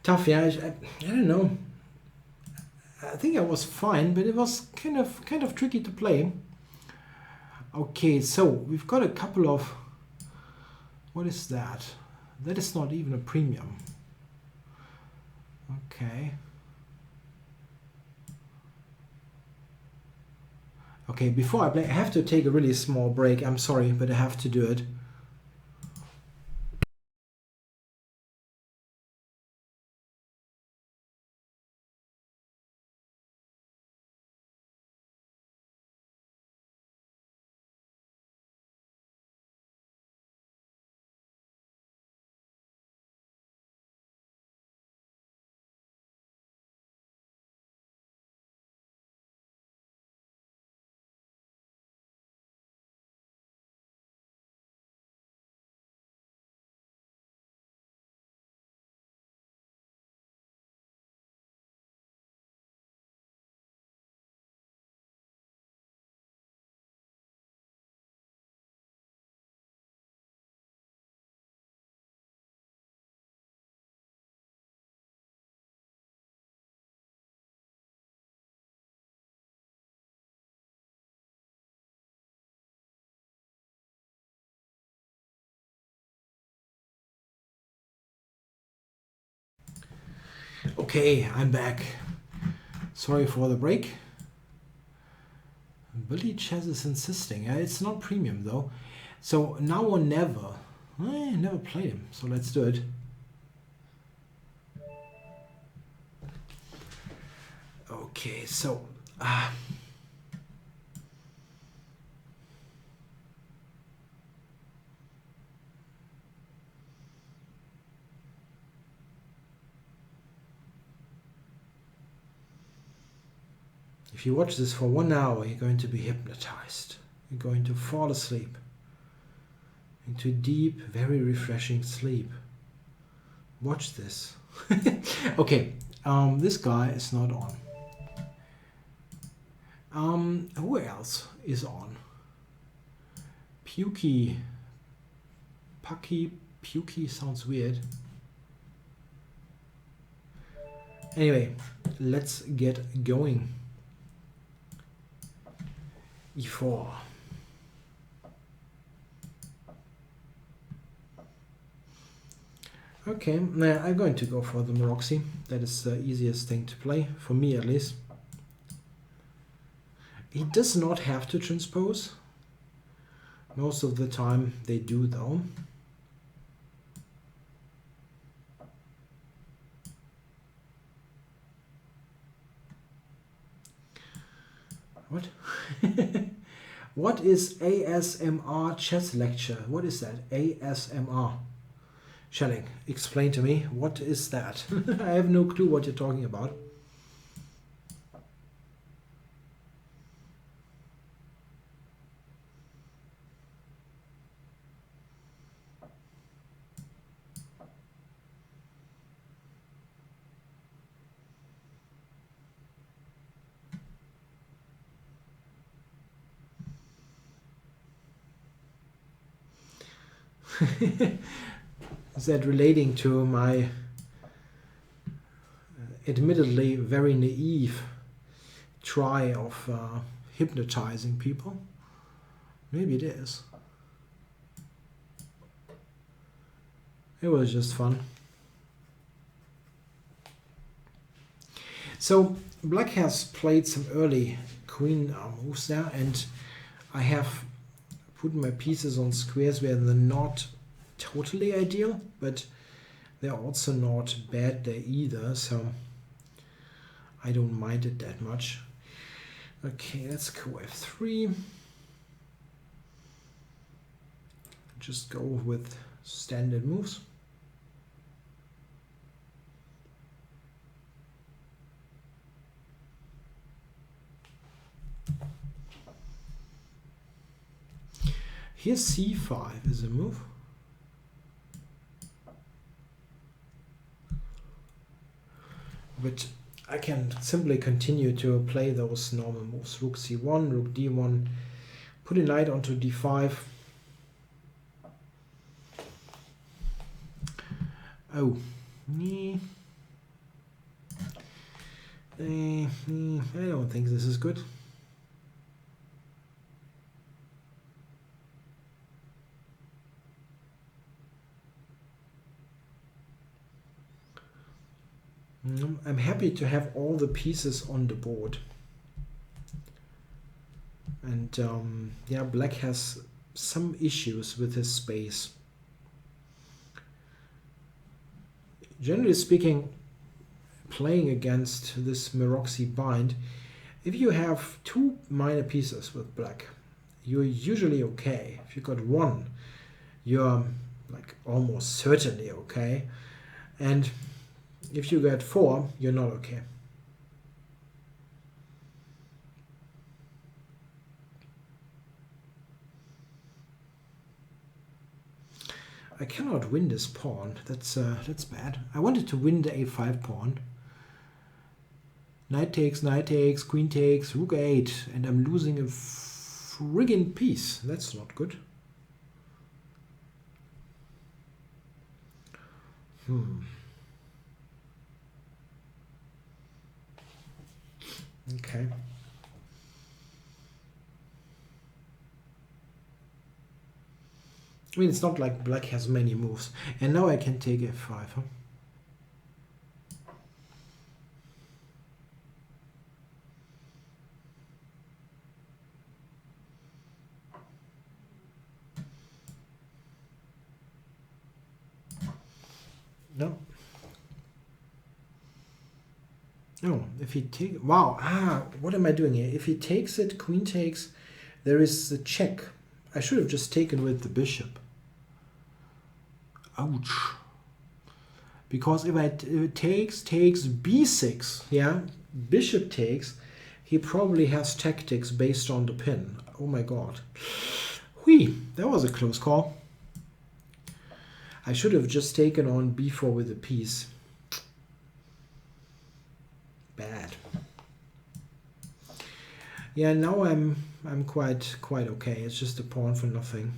Tough, yeah. I don't know. I think I was fine, but it was kind of tricky to play. Okay, so we've got a couple of. What is that? That is not even a premium. Okay. Okay, before I play, I have to take a really small break. I'm sorry, but I have to do it. Okay, I'm back. Sorry for the break. Billy Chess is insisting. It's not premium though. So now or never. I never played him, so let's do it. Okay, so if you watch this for 1 hour, you're going to be hypnotized. You're going to fall asleep into deep, very refreshing sleep. Watch this. Okay, this guy is not on. Who else is on? Pukey. Pukey sounds weird. Anyway, let's get going. E4. Okay, now I'm going to go for the Maroxy. That is the easiest thing to play, for me at least. He does not have to transpose. Most of the time they do though. What? What is ASMR chess lecture? What is that? ASMR. Schelling, explain to me. What is that? I have no clue what you're talking about. Is that relating to my admittedly very naive try of hypnotizing people? Maybe it is. It was just fun. So Black has played some early queen moves there, and I have put my pieces on squares where they're not totally ideal, but they're also not bad there either, so I don't mind it that much. Okay, let's go f3. Just go with standard moves. Here c5 is a move. but I can simply continue to play those normal moves. Rook c1, rook d1, put a knight onto d5. Oh, I don't think this is good. I'm happy to have all the pieces on the board. And yeah, black has some issues with his space. Generally speaking, playing against this Meroxy bind, if you have two minor pieces with black, you're usually okay. If you got one, you're like almost certainly okay. And if you get four, you're not okay. I cannot win this pawn. That's bad. I wanted to win the a5 pawn. Knight takes, queen takes, rook 8, and I'm losing a friggin' piece. That's not good. Okay. I mean, it's not like black has many moves. And now I can take f5, huh? No. No, if he takes... Wow, what am I doing here? If he takes it, queen takes, there is a check. I should have just taken with the bishop. Ouch. Because if it takes b6, yeah, bishop takes, he probably has tactics based on the pin. Oh my god. Whee, that was a close call. I should have just taken on b4 with a piece. Bad. Yeah, now I'm quite okay. It's just a pawn for nothing.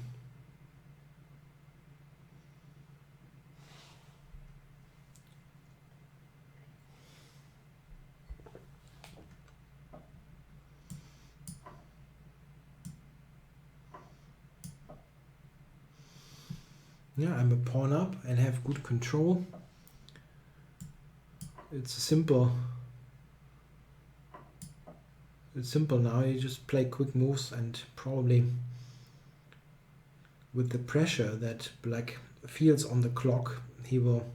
Yeah, I'm a pawn up and have good control. It's simple. It's simple now. You just play quick moves, and probably with the pressure that black feels on the clock, he will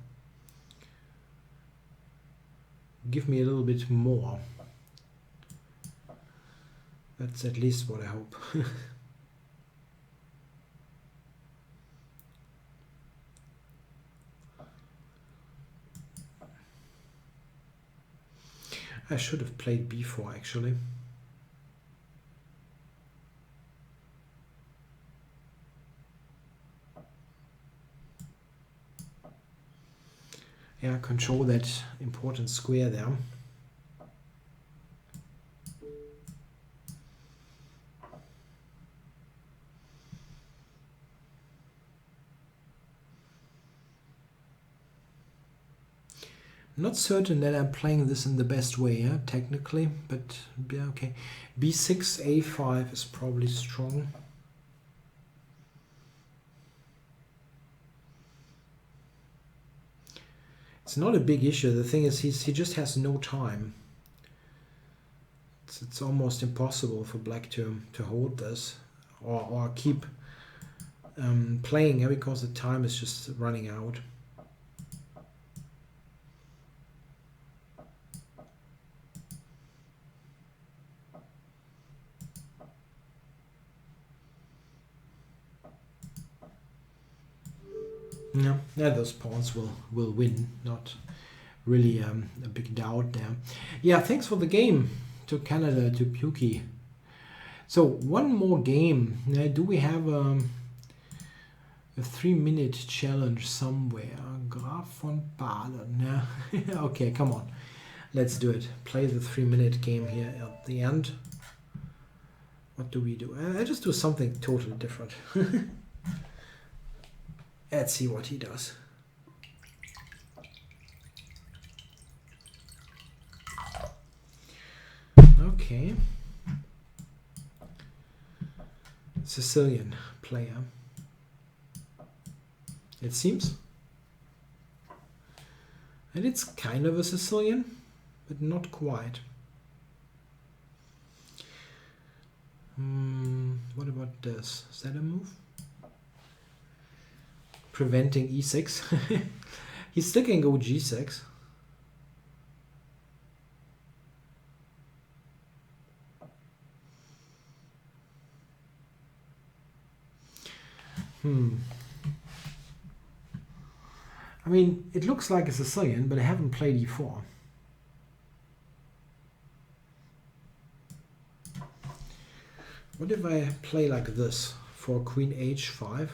give me a little bit more. That's at least what I hope. I should have played b4 actually. Yeah, control that important square there. Not certain that I'm playing this in the best way, yeah, technically, but yeah, okay. b6, a5 is probably strong. It's not a big issue. The thing is, he just has no time. It's almost impossible for black to hold this or keep playing, because the time is just running out. Yeah, those pawns will win. Not really a big doubt there. Yeah, thanks for the game to Canada, to Puki. So one more game. Do we have a 3-minute challenge somewhere? Graf von Baden. Yeah. Okay, come on. Let's do it. Play the 3-minute game here at the end. What do we do? I just do something totally different. Let's see what he does. Okay. Sicilian player. It seems. And it's kind of a Sicilian, but not quite. What about this? Is that a move? Preventing e6. He still can go g6. I mean, it looks like a Sicilian, but I haven't played e4. What if I play like this for queen h5?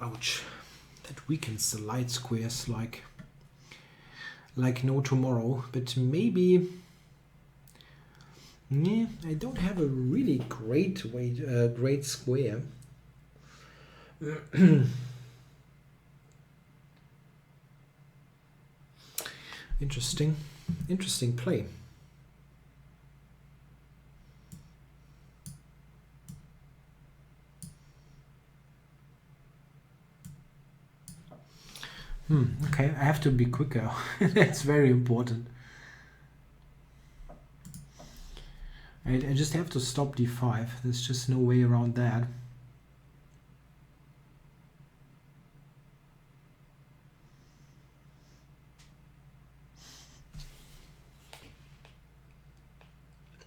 Ouch. That weakens the light squares like no tomorrow, but maybe I don't have a really great great square. Interesting play. Okay, I have to be quicker. That's very important. I just have to stop d5. There's just no way around that.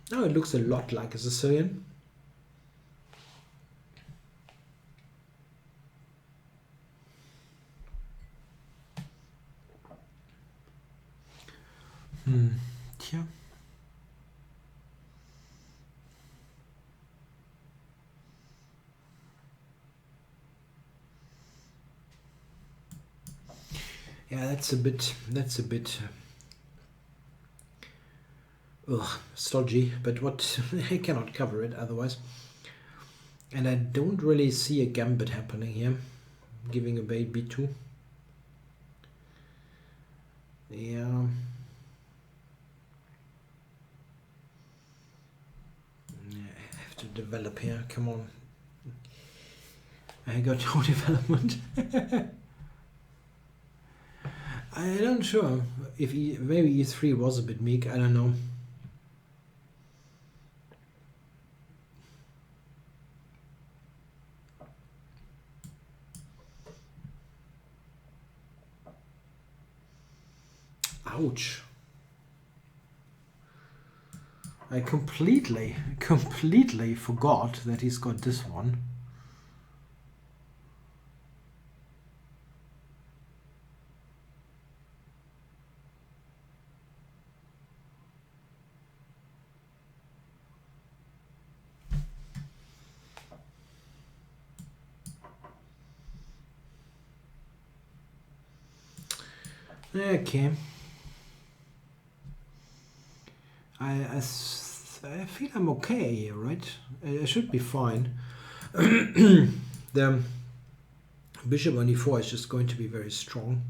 Now it looks a lot like a Sicilian. Tja. Yeah, that's a bit stodgy, but what I cannot cover it otherwise. And I don't really see a gambit happening here, giving away b2. Yeah. I have to develop here, come on. I got no development. I don't sure if maybe e3 was a bit meek, I don't know. Ouch. I completely forgot that he's got this one. Okay. I feel I'm okay here, right? I should be fine. The bishop on e4 is just going to be very strong.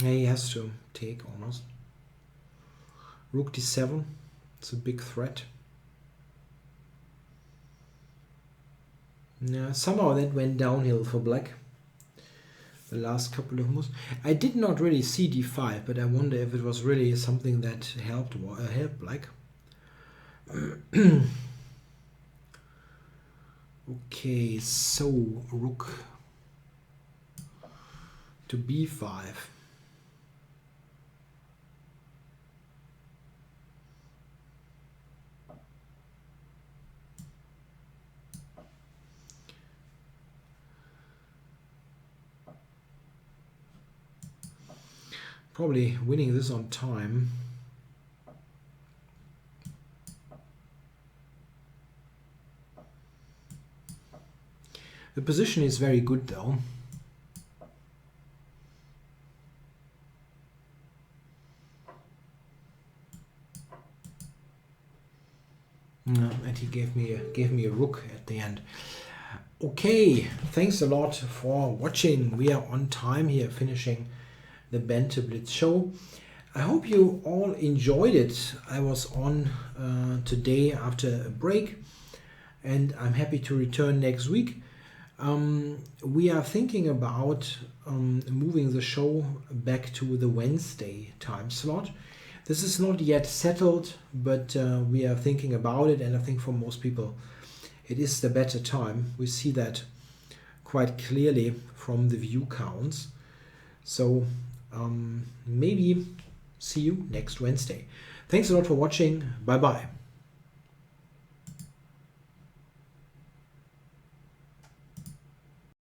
He has to take almost. Rook d7. It's a big threat. Yeah, somehow that went downhill for black. The last couple of moves. I did not really see d5, but I wonder if it was really something that helped black. Okay, so rook to b5. probably winning this on time. The position is very good though. And he gave me a rook at the end. Okay, thanks a lot for watching. We are on time here, finishing the Banter Blitz show. I hope you all enjoyed it. I was on today after a break, and I'm happy to return next week. We are thinking about moving the show back to the Wednesday time slot. This is not yet settled, but we are thinking about it, and I think for most people it is the better time. We see that quite clearly from the view counts. So maybe see you next Wednesday. Thanks a lot for watching. Bye bye.